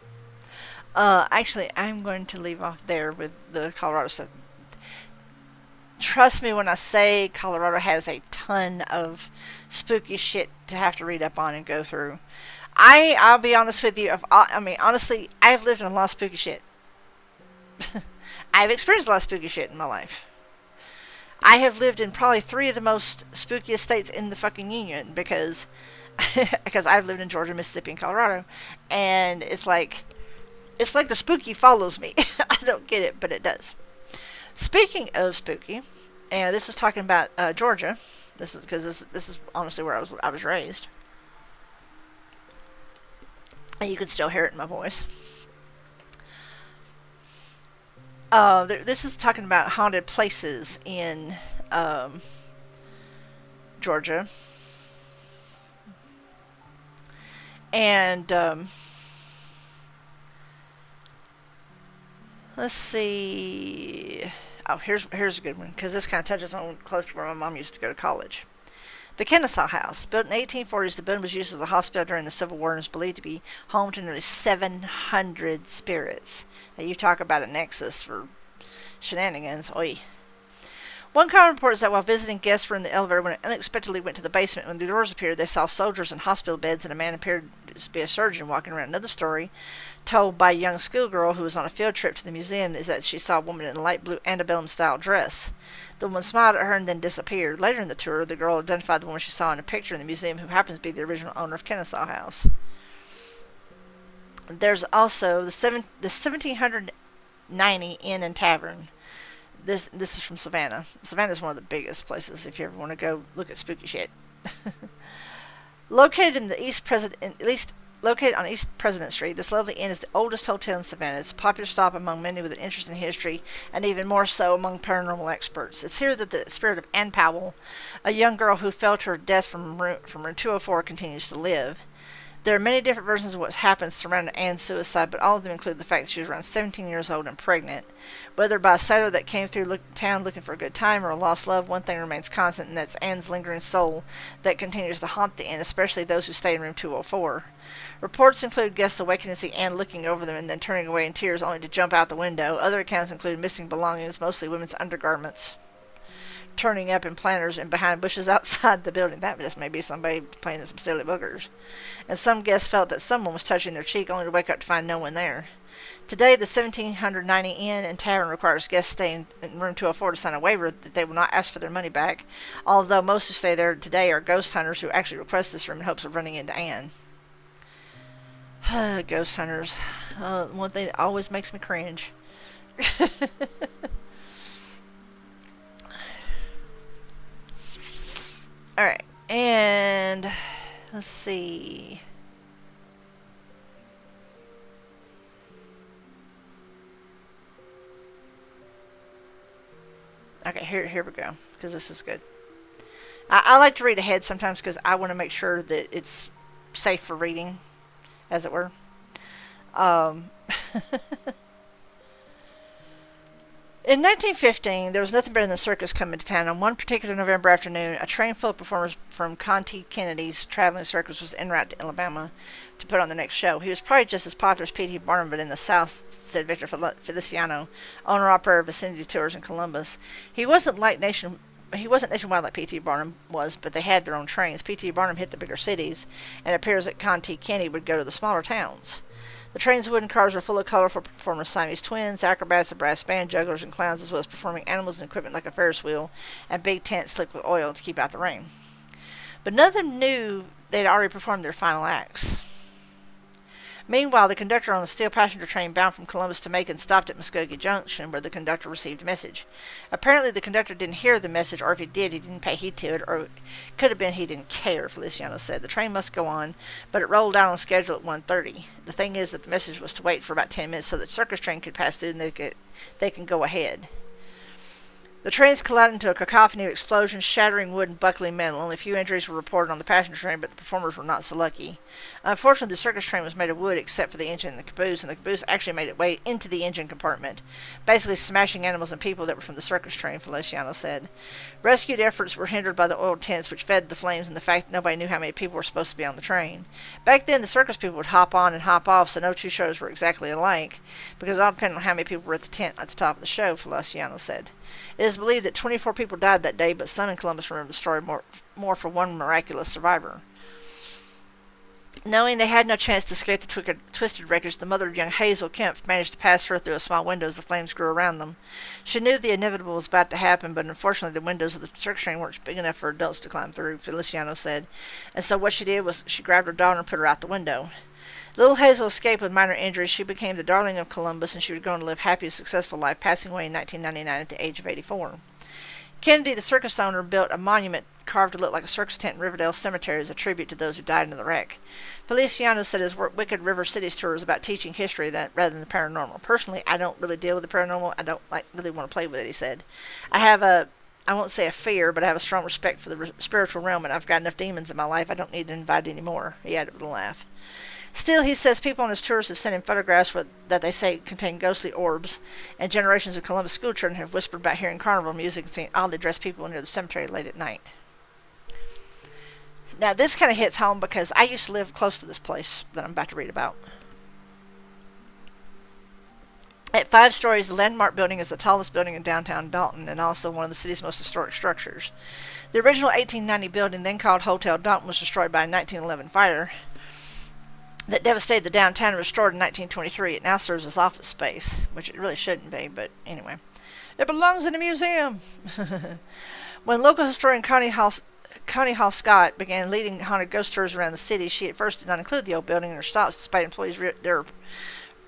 S1: Actually, I'm going to leave off there with the Colorado stuff. Trust me when I say Colorado has a ton of spooky shit to have to read up on and go through. I'll be honest with you. Honestly, I've lived in a lot of spooky shit. I've experienced a lot of spooky shit in my life. I have lived in probably 3 of the most spookiest states in the fucking union because I've lived in Georgia, Mississippi, and Colorado, and it's like the spooky follows me. I don't get it, but it does. Speaking of spooky, and this is talking about Georgia. This is because this is honestly where I was raised, and you can still hear it in my voice. This is talking about haunted places in Georgia, and let's see. Oh, here's a good one because this kind of touches on close to where my mom used to go to college. The Kennesaw House, built in the 1840s, the building was used as a hospital during the Civil War and is believed to be home to nearly 700 spirits. Now, you talk about a nexus for shenanigans. Oi. One common report is that while visiting, guests were in the elevator when it unexpectedly went to the basement. When the doors appeared, they saw soldiers in hospital beds and a man appeared to be a surgeon walking around. Another story, told by a young schoolgirl who was on a field trip to the museum, is that she saw a woman in a light blue antebellum-style dress. The woman smiled at her and then disappeared. Later in the tour, the girl identified the woman she saw in a picture in the museum, who happens to be the original owner of Kennesaw House. There's also the 1790 Inn and Tavern. This is from Savannah. Savannah is one of the biggest places if you ever want to go look at spooky shit. Located on East President Street, this lovely inn is the oldest hotel in Savannah. It's a popular stop among many with an interest in history, and even more so among paranormal experts. It's here that the spirit of Ann Powell, a young girl who fell to her death from room 204, continues to live. There are many different versions of what happened surrounding Ann's suicide, but all of them include the fact that she was around 17 years old and pregnant. Whether by a sailor that came through town looking for a good time or a lost love, one thing remains constant, and that's Ann's lingering soul that continues to haunt the inn, especially those who stay in room 204. Reports include guests awakening to see Anne looking over them and then turning away in tears only to jump out the window. Other accounts include missing belongings, mostly women's undergarments, turning up in planters and behind bushes outside the building. That just may be somebody playing some silly boogers. And some guests felt that someone was touching their cheek only to wake up to find no one there. Today, the 1790 Inn and Tavern requires guests staying in room 204 to sign a waiver that they will not ask for their money back, although most who stay there today are ghost hunters who actually request this room in hopes of running into Anne. Ghost hunters. One thing that always makes me cringe. Alright, and let's see. Okay, here we go, because this is good. I like to read ahead sometimes because I want to make sure that it's safe for reading, as it were. In 1915, there was nothing better than the circus coming to town. On one particular November afternoon, a train full of performers from Conti Kennedy's traveling circus was en route to Alabama to put on the next show. He was probably just as popular as P.T. Barnum, but in the South, said Victor Feliciano, owner-operator of Vicinity Tours in Columbus. He wasn't nationwide like P.T. Barnum was, but they had their own trains. P.T. Barnum hit the bigger cities, and it appears that Conti Kennedy would go to the smaller towns. The train's wooden cars were full of colorful performers, Siamese twins, acrobats, a brass band, jugglers, and clowns, as well as performing animals and equipment like a Ferris wheel and big tents slicked with oil to keep out the rain. But none of them knew they'd already performed their final acts. Meanwhile, the conductor on the steel passenger train bound from Columbus to Macon stopped at Muskogee Junction, where the conductor received a message. Apparently, the conductor didn't hear the message, or if he did, he didn't pay heed to it, or it could have been he didn't care, Feliciano said. The train must go on, but it rolled out on schedule at 1:30. The thing is that the message was to wait for about 10 minutes so that the circus train could pass through and they can go ahead. The trains collided into a cacophony of explosions, shattering wood and buckling metal. Only a few injuries were reported on the passenger train, but the performers were not so lucky. Unfortunately, the circus train was made of wood except for the engine and the caboose actually made its way into the engine compartment, basically smashing animals and people that were from the circus train, Feliciano said. Rescue efforts were hindered by the oil tents which fed the flames and the fact that nobody knew how many people were supposed to be on the train. Back then, the circus people would hop on and hop off, so no two shows were exactly alike, because it all depended on how many people were at the tent at the top of the show, Feliciano said. It is believed that 24 people died that day, but some in Columbus remember the story more for one miraculous survivor. Knowing they had no chance to escape the twisted wreckage, the mother of young Hazel Kemp managed to pass her through a small window as the flames grew around them. She knew the inevitable was about to happen, but unfortunately the windows of the circus train weren't big enough for adults to climb through, Feliciano said. And so what she did was she grabbed her daughter and put her out the window. Little Hazel escaped with minor injuries. She became the darling of Columbus, and she would go on to live a happy and successful life, passing away in 1999 at the age of 84. Kennedy, the circus owner, built a monument carved to look like a circus tent in Riverdale Cemetery as a tribute to those who died in the wreck. Feliciano said his Wicked River Cities tour is about teaching history rather than the paranormal. Personally, I don't really deal with the paranormal. I don't really want to play with it, he said. I won't say a fear, but I have a strong respect for the spiritual realm, and I've got enough demons in my life. I don't need to invite any more, he added with a laugh. Still, he says people on his tours have sent him photographs that they say contain ghostly orbs, and generations of Columbus schoolchildren have whispered about hearing carnival music and seeing oddly dressed people near the cemetery late at night. Now, this kind of hits home because I used to live close to this place that I'm about to read about. At 5 stories, the Landmark Building is the tallest building in downtown Dalton and also one of the city's most historic structures. The original 1890 building, then called Hotel Dalton, was destroyed by a 1911 fire that devastated the downtown and restored in 1923. It now serves as office space, which it really shouldn't be, but anyway. It belongs in a museum. When local historian Connie Hall Scott began leading haunted ghost tours around the city, she at first did not include the old building in her stops, despite employees their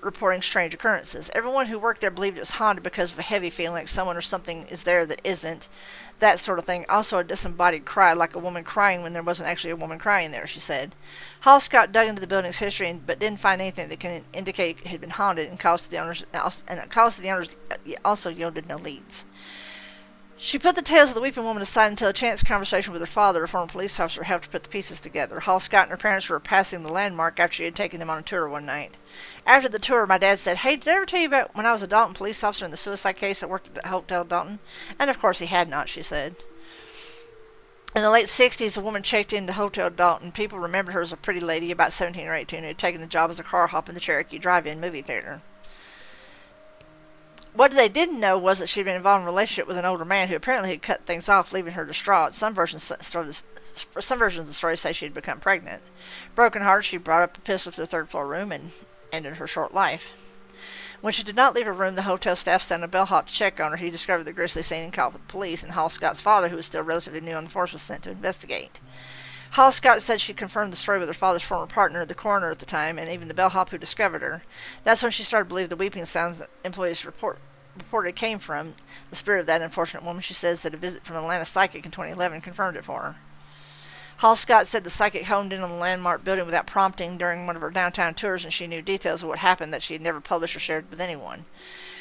S1: reporting strange occurrences. Everyone who worked there believed it was haunted because of a heavy feeling like someone or something is there that isn't, that sort of thing. Also a disembodied cry, like a woman crying when there wasn't actually a woman crying there, she said. Hall Scott dug into the building's history but didn't find anything that can indicate it had been haunted, and calls to the owners also yielded no leads. She put the tales of the weeping woman aside until a chance conversation with her father, a former police officer, helped her put the pieces together. Hall Scott and her parents were passing the Landmark after she had taken them on a tour one night. After the tour, my dad said, "Hey, did I ever tell you about when I was a Dalton police officer in the suicide case I worked at Hotel Dalton?" And of course he had not, she said. In the late 60s, a woman checked into Hotel Dalton. People remembered her as a pretty lady, about 17 or 18, who had taken the job as a car hop in the Cherokee Drive-In movie theater. What they didn't know was that she had been involved in a relationship with an older man who apparently had cut things off, leaving her distraught. Some versions of the story say she had become pregnant. Broken hearted, she brought up a pistol to the third-floor room and ended her short life. When she did not leave her room, the hotel staff sent a bellhop to check on her. He discovered the grisly scene and called for the police, and Hall Scott's father, who was still relatively new on the force, was sent to investigate. Hall Scott said she confirmed the story with her father's former partner, the coroner at the time, and even the bellhop who discovered her. That's when she started to believe the weeping sounds that employees reported came from the spirit of that unfortunate woman. She says that a visit from an Atlanta psychic in 2011 confirmed it for her. Hall Scott said the psychic honed in on the Landmark Building without prompting during one of her downtown tours, and she knew details of what happened that she had never published or shared with anyone.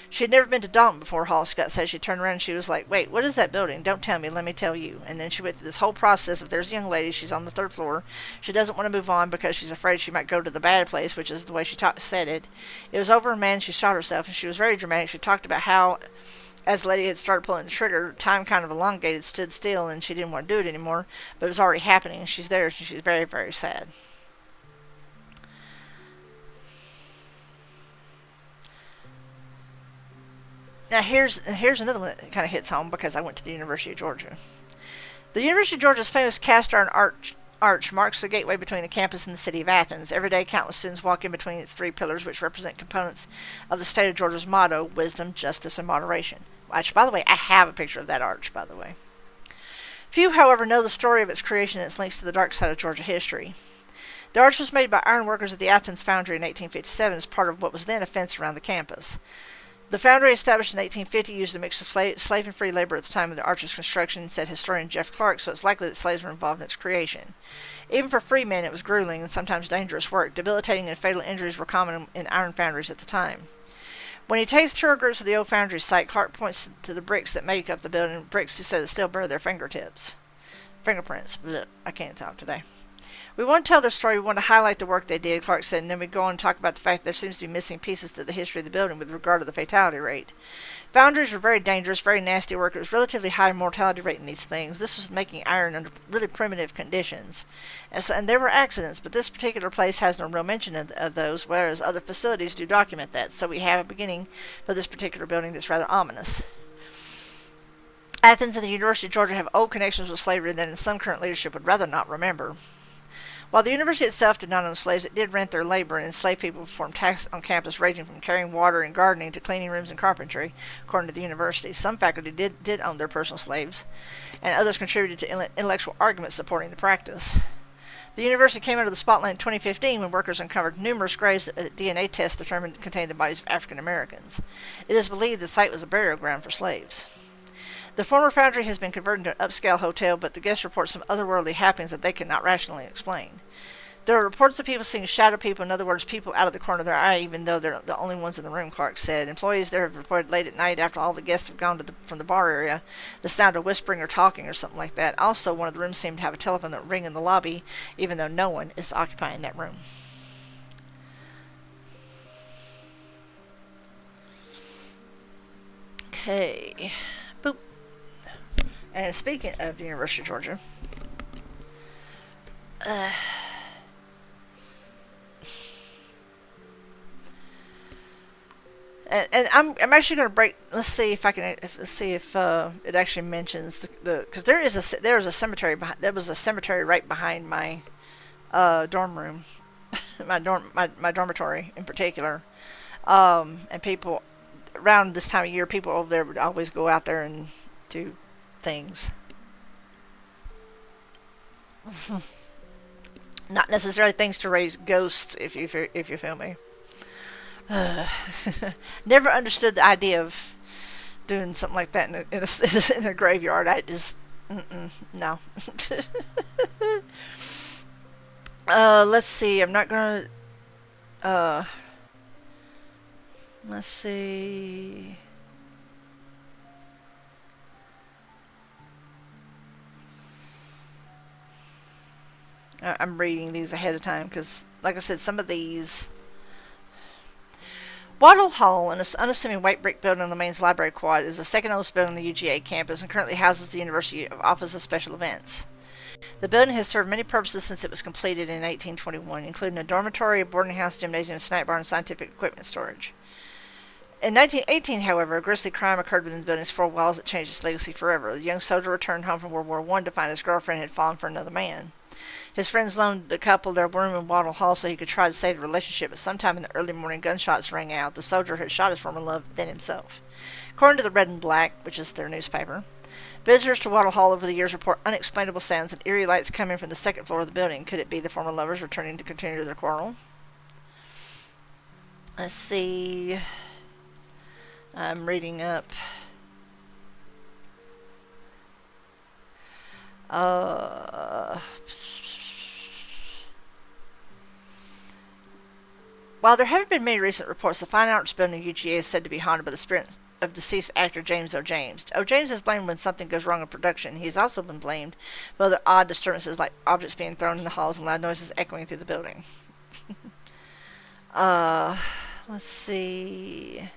S1: She had never been to Dalton before, Hall Scott said. She turned around and she was like, "Wait, what is that building? Don't tell me, let me tell you." And then she went through this whole process of there's a young lady, she's on the 3rd floor. She doesn't want to move on because she's afraid she might go to the bad place, which is the way she said it. It was over a man, she shot herself, and she was very dramatic. She talked about how, as the lady had started pulling the trigger, time kind of elongated, stood still, and she didn't want to do it anymore, but it was already happening, and she's there, and she's very, very sad. Now here's another one that kind of hits home because I went to the University of Georgia. The University of Georgia's famous cast iron arch marks the gateway between the campus and the city of Athens. Every day, countless students walk in between its three pillars, which represent components of the state of Georgia's motto, wisdom, justice, and moderation. Which, by the way, I have a picture of that arch, by the way. Few, however, know the story of its creation and its links to the dark side of Georgia history. The arch was made by iron workers at the Athens foundry in 1857 as part of what was then a fence around the campus. The foundry, established in 1850, used a mix of slave and free labor at the time of the arch's construction, said historian Jeff Clark, so it's likely that slaves were involved in its creation. Even for free men, it was grueling and sometimes dangerous work. Debilitating and fatal injuries were common in iron foundries at the time. When he takes tour groups of the old foundry site, Clark points to the bricks that make up the building, bricks he says still bear their fingerprints. Blech, I can't talk today. We want to tell their story, we want to highlight the work they did, Clark said, and then we go on and talk about the fact that there seems to be missing pieces to the history of the building with regard to the fatality rate. Foundries were very dangerous, very nasty work. It was relatively high mortality rate in these things. This was making iron under really primitive conditions. And there were accidents, but this particular place has no real mention of those, whereas other facilities do document that. So we have a beginning for this particular building that's rather ominous. Athens and the University of Georgia have old connections with slavery that in some current leadership would rather not remember. While the university itself did not own slaves, it did rent their labor, and enslaved people performed tasks on campus ranging from carrying water and gardening to cleaning rooms and carpentry, according to the university. Some faculty did own their personal slaves, and others contributed to intellectual arguments supporting the practice. The university came under the spotlight in 2015 when workers uncovered numerous graves that DNA tests determined contained the bodies of African Americans. It is believed the site was a burial ground for slaves. The former foundry has been converted into an upscale hotel, but the guests report some otherworldly happenings that they cannot rationally explain. There are reports of people seeing shadow people, in other words, people out of the corner of their eye, even though they're the only ones in the room, Clark said. Employees there have reported late at night, after all the guests have gone from the bar area, the sound of whispering or talking or something like that. Also, one of the rooms seemed to have a telephone that would ring in the lobby, even though no one is occupying that room. Okay. Boop. And speaking of the University of Georgia, and I'm actually going to break. Let's see if I can. Let's see if it actually mentions the because there was a cemetery behind. There was a cemetery right behind my dorm room, my dormitory in particular, and people around this time of year, people over there would always go out there and do things. Not necessarily things to raise ghosts, if you feel me. Never understood the idea of doing something like that in a graveyard. I just no. Let's see. I'm not gonna. Let's see. I'm reading these ahead of time because, like I said, some of these. Waddle Hall, an unassuming white brick building on the main library quad, is the second oldest building on the UGA campus and currently houses the University Office of Special Events. The building has served many purposes since it was completed in 1821, including a dormitory, a boarding house, gymnasium, snack bar, and scientific equipment storage. In 1918, however, a grisly crime occurred within the building's four walls that changed its legacy forever. A young soldier returned home from World War I to find his girlfriend had fallen for another man. His friends loaned the couple their room in Waddle Hall so he could try to save the relationship, but sometime in the early morning gunshots rang out. The soldier had shot his former love, then himself. According to the Red and Black, which is their newspaper, visitors to Waddle Hall over the years report unexplainable sounds and eerie lights coming from the second floor of the building. Could it be the former lovers returning to continue their quarrel? Let's see. I'm reading up. While there haven't been many recent reports, the Fine Arts Building at UGA is said to be haunted by the spirit of deceased actor James O. James. O. James is blamed when something goes wrong in production. He has also been blamed for other odd disturbances like objects being thrown in the halls and loud noises echoing through the building. Let's see.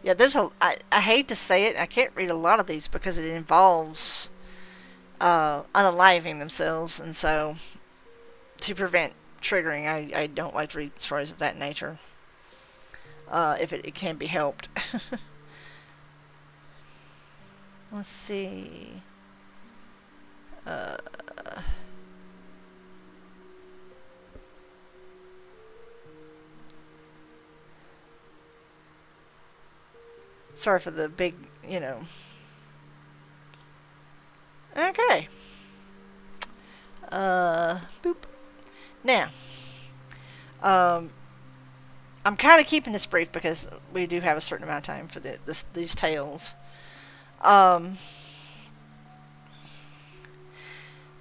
S1: Yeah, I hate to say it, I can't read a lot of these because it involves unaliving themselves, and so to prevent triggering, I don't like to read stories of that nature if it can be helped. Let's see. Uh, Sorry for the big, Okay. Boop. Now, um, I'm kind of keeping this brief because we do have a certain amount of time for these tales. Um,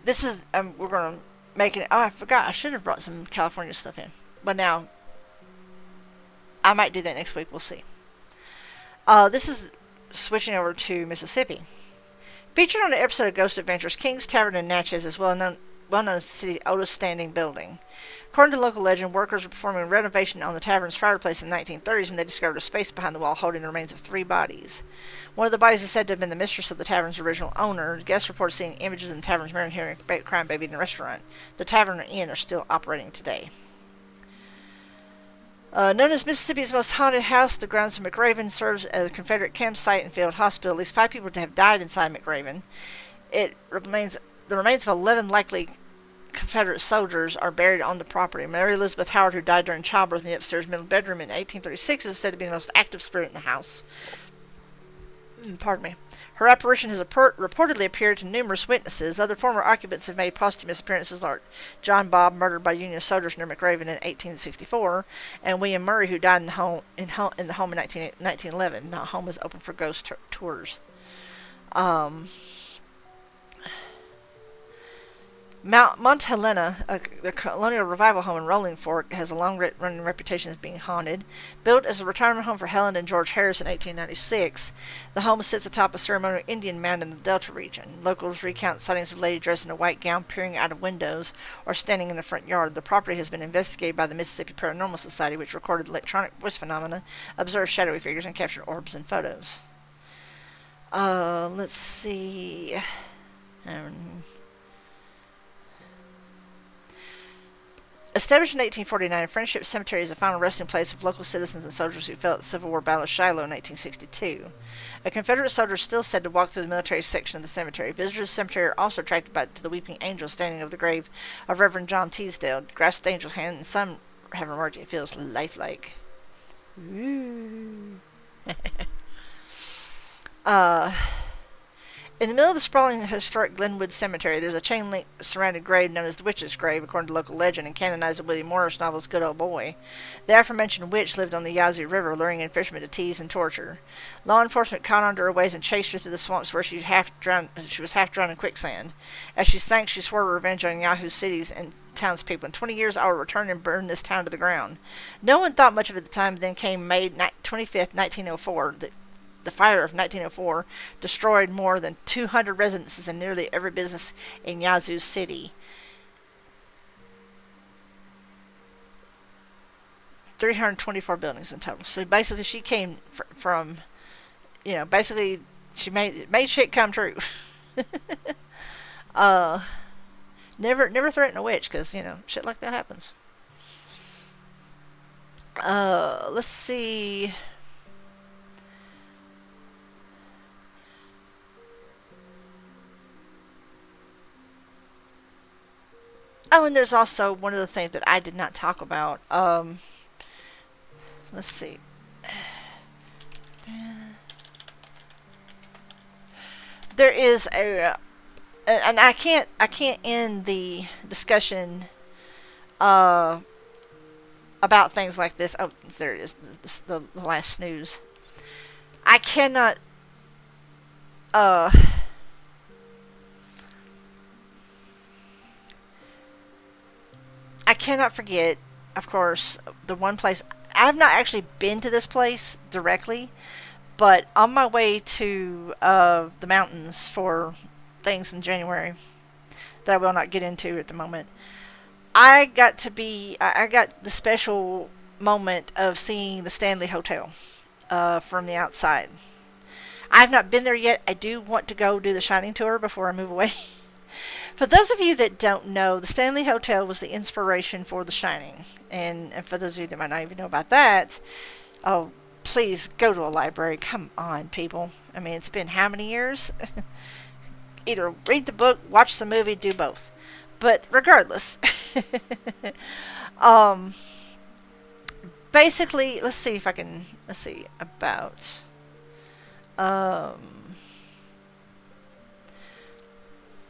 S1: this is, we're going to make it. Oh, I forgot. I should have brought some California stuff in. But now, I might do that next week. We'll see. This is switching over to Mississippi. Featured on the episode of Ghost Adventures, King's Tavern in Natchez is well known as the city's oldest standing building. According to local legend, workers were performing a renovation on the tavern's fireplace in the 1930s when they discovered a space behind the wall holding the remains of 3 bodies. One of the bodies is said to have been the mistress of the tavern's original owner. Guests reported seeing images in the tavern's mirror and hearing a crime baby in the restaurant. The tavern and inn are still operating today. Known as Mississippi's most haunted house, the grounds of McRaven serves as a Confederate campsite and field hospital. At least 5 people have died inside McRaven. The remains of 11 likely Confederate soldiers are buried on the property. Mary Elizabeth Howard, who died during childbirth in the upstairs middle bedroom in 1836, is said to be the most active spirit in the house. Pardon me. Her apparition has reportedly appeared to numerous witnesses. Other former occupants have made posthumous appearances, like John Bobb, murdered by Union soldiers near McRaven in 1864, and William Murray, who died in the home in 1911. The home was open for ghost tours. Mount Helena, the colonial revival home in Rolling Fork, has a long-running reputation as being haunted. Built as a retirement home for Helen and George Harris in 1896, the home sits atop a ceremonial Indian mound in the Delta region. Locals recount sightings of a lady dressed in a white gown peering out of windows or standing in the front yard. The property has been investigated by the Mississippi Paranormal Society, which recorded electronic voice phenomena, observed shadowy figures, and captured orbs and photos. Let's see. Established in 1849, Friendship Cemetery is the final resting place of local citizens and soldiers who fell at the Civil War Battle of Shiloh in 1862. A Confederate soldier is still said to walk through the military section of the cemetery. Visitors to the cemetery are also attracted to the weeping angel standing over the grave of Reverend John Teasdale. Grasp the angel's hand, and some have remarked it feels lifelike. Ooh. In the middle of the sprawling historic Glenwood Cemetery, there's a chain-link surrounded grave known as the Witch's Grave, according to local legend, and canonized in William Morris novel's Good Old Boy. The aforementioned witch lived on the Yazoo River, luring in fishermen to tease and torture. Law enforcement caught on to her ways and chased her through the swamps where she was half drowned in quicksand. As she sank, she swore revenge on Yazoo cities and townspeople. In 20 years, I will return and burn this town to the ground. No one thought much of it at the time, then came May 25th, 1904. The fire of 1904 destroyed more than 200 residences and nearly every business in Yazoo City. 324 buildings in total. So basically, she came from, basically she made shit come true. Never threaten a witch, because shit like that happens. Let's see. Oh, and there's also one of the things that I did not talk about. Let's see. There is and I can't end the discussion about things like this. Oh, there it is. The last snooze. I cannot. I cannot forget, of course, the one place. I've not actually been to this place directly, but on my way to the mountains for things in January that I will not get into at the moment, I got the special moment of seeing the Stanley Hotel from the outside. I've not been there yet. I do want to go do the Shining tour before I move away. For those of you that don't know, the Stanley Hotel was the inspiration for The Shining. And for those of you that might not even know about that, oh, please go to a library. Come on, people. I mean, it's been how many years? Either read the book, watch the movie, do both. But regardless, um, basically, let's see if I can. Let's see about. Um,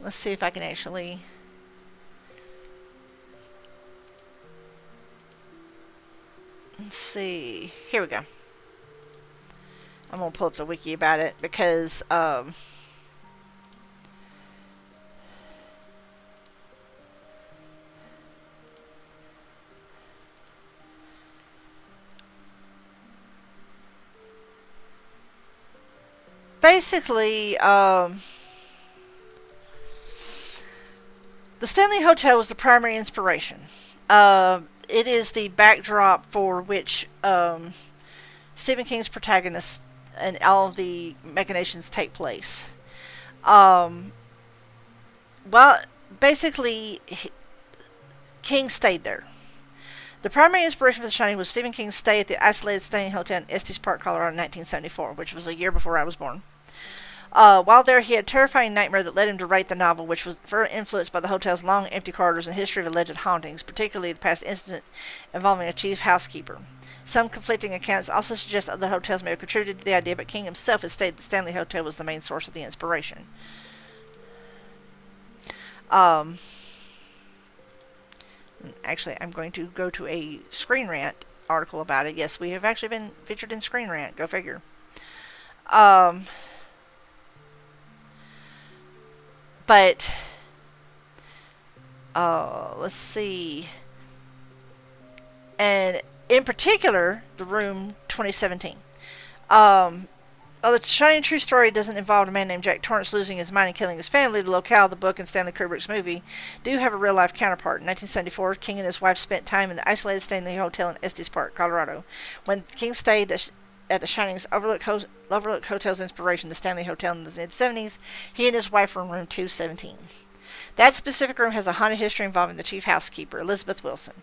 S1: let's see if I can actually. Let's see. Here we go. I'm gonna pull up the wiki about it because basically the Stanley Hotel was the primary inspiration. It is the backdrop for which Stephen King's protagonists and all of the machinations take place. Well, basically, King stayed there. The primary inspiration for The Shining was Stephen King's stay at the isolated Stanley Hotel in Estes Park, Colorado in 1974, which was a year before I was born. While there, he had a terrifying nightmare that led him to write the novel, which was further influenced by the hotel's long, empty corridors and history of alleged hauntings, particularly the past incident involving a chief housekeeper. Some conflicting accounts also suggest that the hotels may have contributed to the idea, but King himself has stated the Stanley Hotel was the main source of the inspiration. Actually, I'm going to go to a Screen Rant article about it. Yes, we have actually been featured in Screen Rant. Go figure. But let's see. And in particular, the Room 2017. Although The Shining True Story doesn't involve a man named Jack Torrance losing his mind and killing his family, the locale, the book, and Stanley Kubrick's movie do have a real-life counterpart. In 1974, King and his wife spent time in the isolated Stanley Hotel in Estes Park, Colorado. When King stayed at the Shining's Overlook Hotel's inspiration, the Stanley Hotel in the mid-70s, he and his wife were in room 217. That specific room has a haunted history involving the chief housekeeper, Elizabeth Wilson.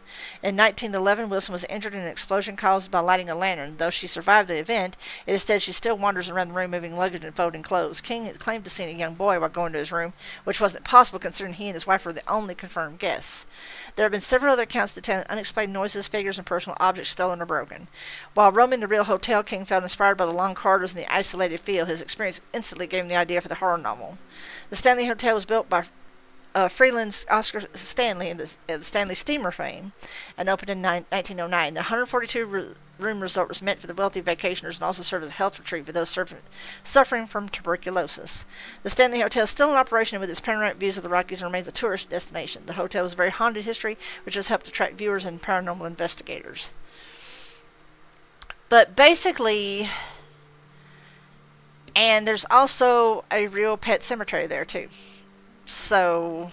S1: In 1911, Wilson was injured in an explosion caused by lighting a lantern. Though she survived the event, it is said she still wanders around the room moving luggage and folding clothes. King had claimed to see a young boy while going to his room, which wasn't possible considering he and his wife were the only confirmed guests. There have been several other accounts detailing unexplained noises, figures, and personal objects stolen or broken. While roaming the real hotel, King felt inspired by the long corridors and the isolated feel. His experience instantly gave him the idea for the horror novel. The Stanley Hotel was built by Freeland's Oscar Stanley in the Stanley Steamer fame and opened in 1909. The 142-room resort was meant for the wealthy vacationers and also served as a health retreat for those suffering from tuberculosis. The Stanley Hotel is still in operation with its panoramic views of the Rockies and remains a tourist destination. The hotel has a very haunted history, which has helped attract viewers and paranormal investigators. But basically, and there's also a real pet cemetery there too. So,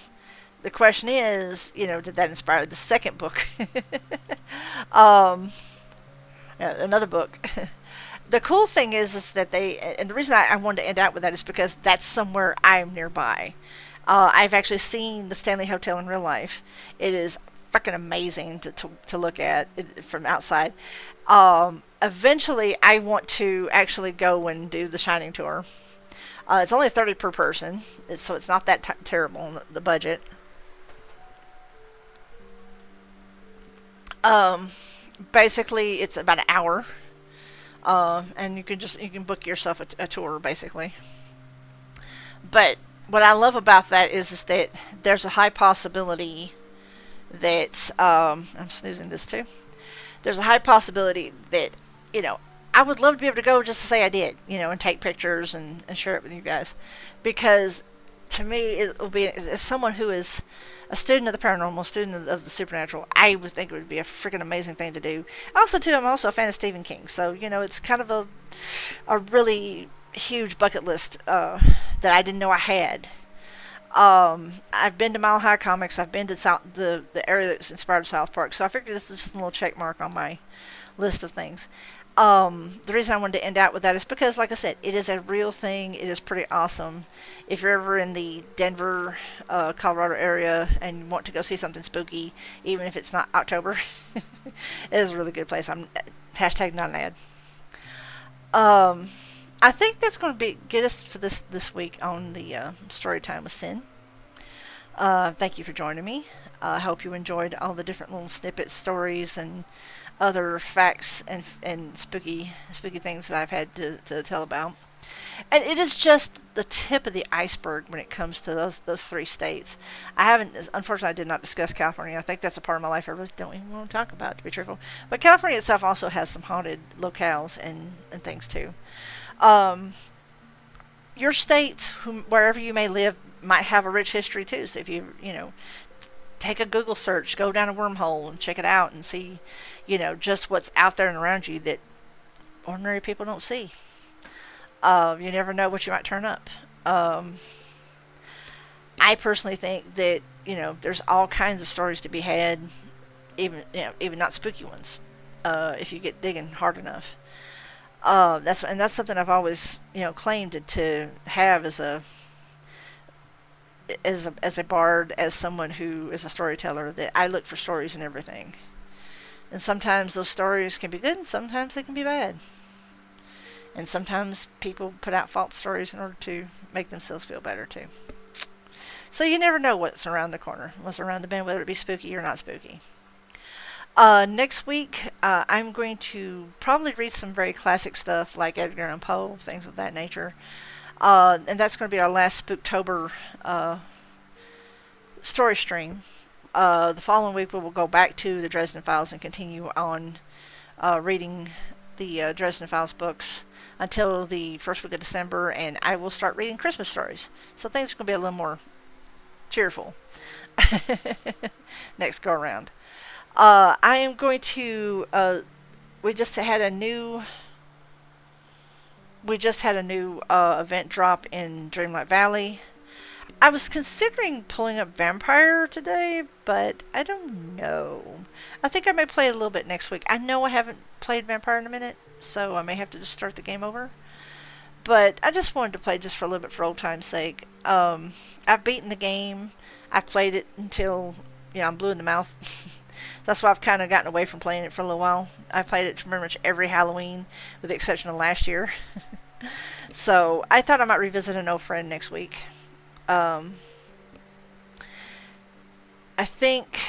S1: the question is, did that inspire the second book? Another book. The cool thing is that and the reason I wanted to end out with that is because that's somewhere I'm nearby. I've actually seen the Stanley Hotel in real life. It is freaking amazing to look at it from outside. Eventually, I want to actually go and do the Shining tour. It's only $30 per person, so it's not that terrible, the budget. Basically, it's about an hour, and you can book yourself a tour, basically. But what I love about that is that there's a high possibility that I'm snoozing this too. There's a high possibility that I would love to be able to go just to say I did, and take pictures and share it with you guys. Because to me, it will be, as someone who is a student of the paranormal, student of the supernatural, I would think it would be a freaking amazing thing to do. Also, too, I'm also a fan of Stephen King. So, it's kind of a really huge bucket list that I didn't know I had. I've been to Mile High Comics. I've been to the area that's inspired South Park. So I figured this is just a little check mark on my list of things. The reason I wanted to end out with that is because, like I said, it is a real thing. It is pretty awesome. If you're ever in the Denver, Colorado area and you want to go see something spooky, even if it's not October, it is a really good place. Hashtag not an ad. Um, I think that's going to be get us for this week on the story time with Sin. Thank you for joining me. I hope you enjoyed all the different little snippet stories and other facts and spooky things that I've had to tell about. And it is just the tip of the iceberg when it comes to those three states. I haven't, unfortunately, I did not discuss California. I think that's a part of my life I really don't even want to talk about, to be truthful. But California itself also has some haunted locales and things too. Um, your state, wherever you may live, might have a rich history too. So if you take a Google search, go down a wormhole and check it out and see, just what's out there and around you that ordinary people don't see. You never know what you might turn up. I personally think that there's all kinds of stories to be had, even not spooky ones, if you get digging hard enough. That's something I've always claimed to have as a bard, as someone who is a storyteller, that I look for stories in everything. And sometimes those stories can be good, and sometimes they can be bad. And sometimes people put out false stories in order to make themselves feel better too. So you never know what's around the corner, what's around the bend, whether it be spooky or not spooky. Next week, I'm going to probably read some very classic stuff like Edgar Allan Poe, things of that nature. And that's going to be our last Spooktober story stream. The following week, we will go back to the Dresden Files and continue on reading the Dresden Files books until the first week of December, and I will start reading Christmas stories. So things are going to be a little more cheerful next go around. I am going to. We just had a new event drop in Dreamlight Valley. I was considering pulling up Vampire today, but I don't know. I think I may play it a little bit next week. I know I haven't played Vampire in a minute, so I may have to just start the game over. But I just wanted to play just for a little bit for old time's sake. I've beaten the game. I've played it until I'm blue in the mouth. That's why I've kind of gotten away from playing it for a little while. I played it pretty much every Halloween, with the exception of last year. So I thought I might revisit an old friend next week. I think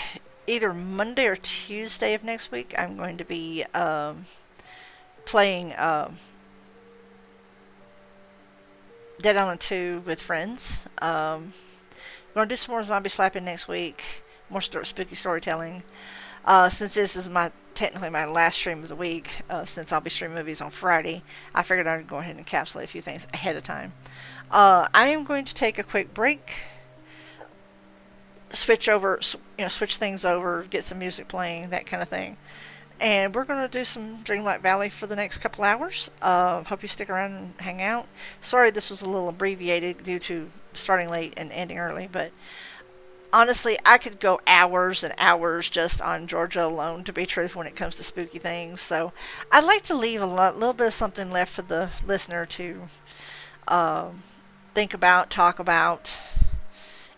S1: either Monday or Tuesday of next week, I'm going to be playing Dead Island 2 with friends. We're going to do some more zombie slapping next week, more spooky storytelling. Since this is technically my last stream of the week, since I'll be streaming movies on Friday, I figured I'd go ahead and encapsulate a few things ahead of time. I am going to take a quick break, switch things over, get some music playing, that kind of thing. And we're going to do some Dreamlight Valley for the next couple hours. Hope you stick around and hang out. Sorry this was a little abbreviated due to starting late and ending early, but honestly, I could go hours and hours just on Georgia alone, to be truthful, when it comes to spooky things. So I'd like to leave a little bit of something left for the listener to think about, talk about,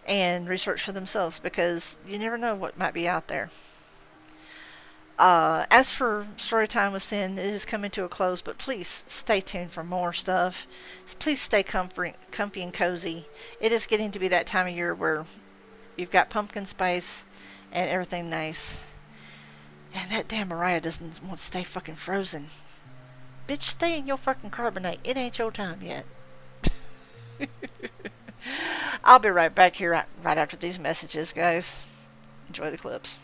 S1: and research for themselves, because you never know what might be out there. As for Storytime with Sin, it is coming to a close, but please stay tuned for more stuff. Please stay comfy and cozy. It is getting to be that time of year where you've got pumpkin spice and everything nice. And that damn Mariah doesn't want to stay fucking frozen. Bitch, stay in your fucking carbonite. It ain't your time yet. I'll be right back here right after these messages, guys. Enjoy the clips.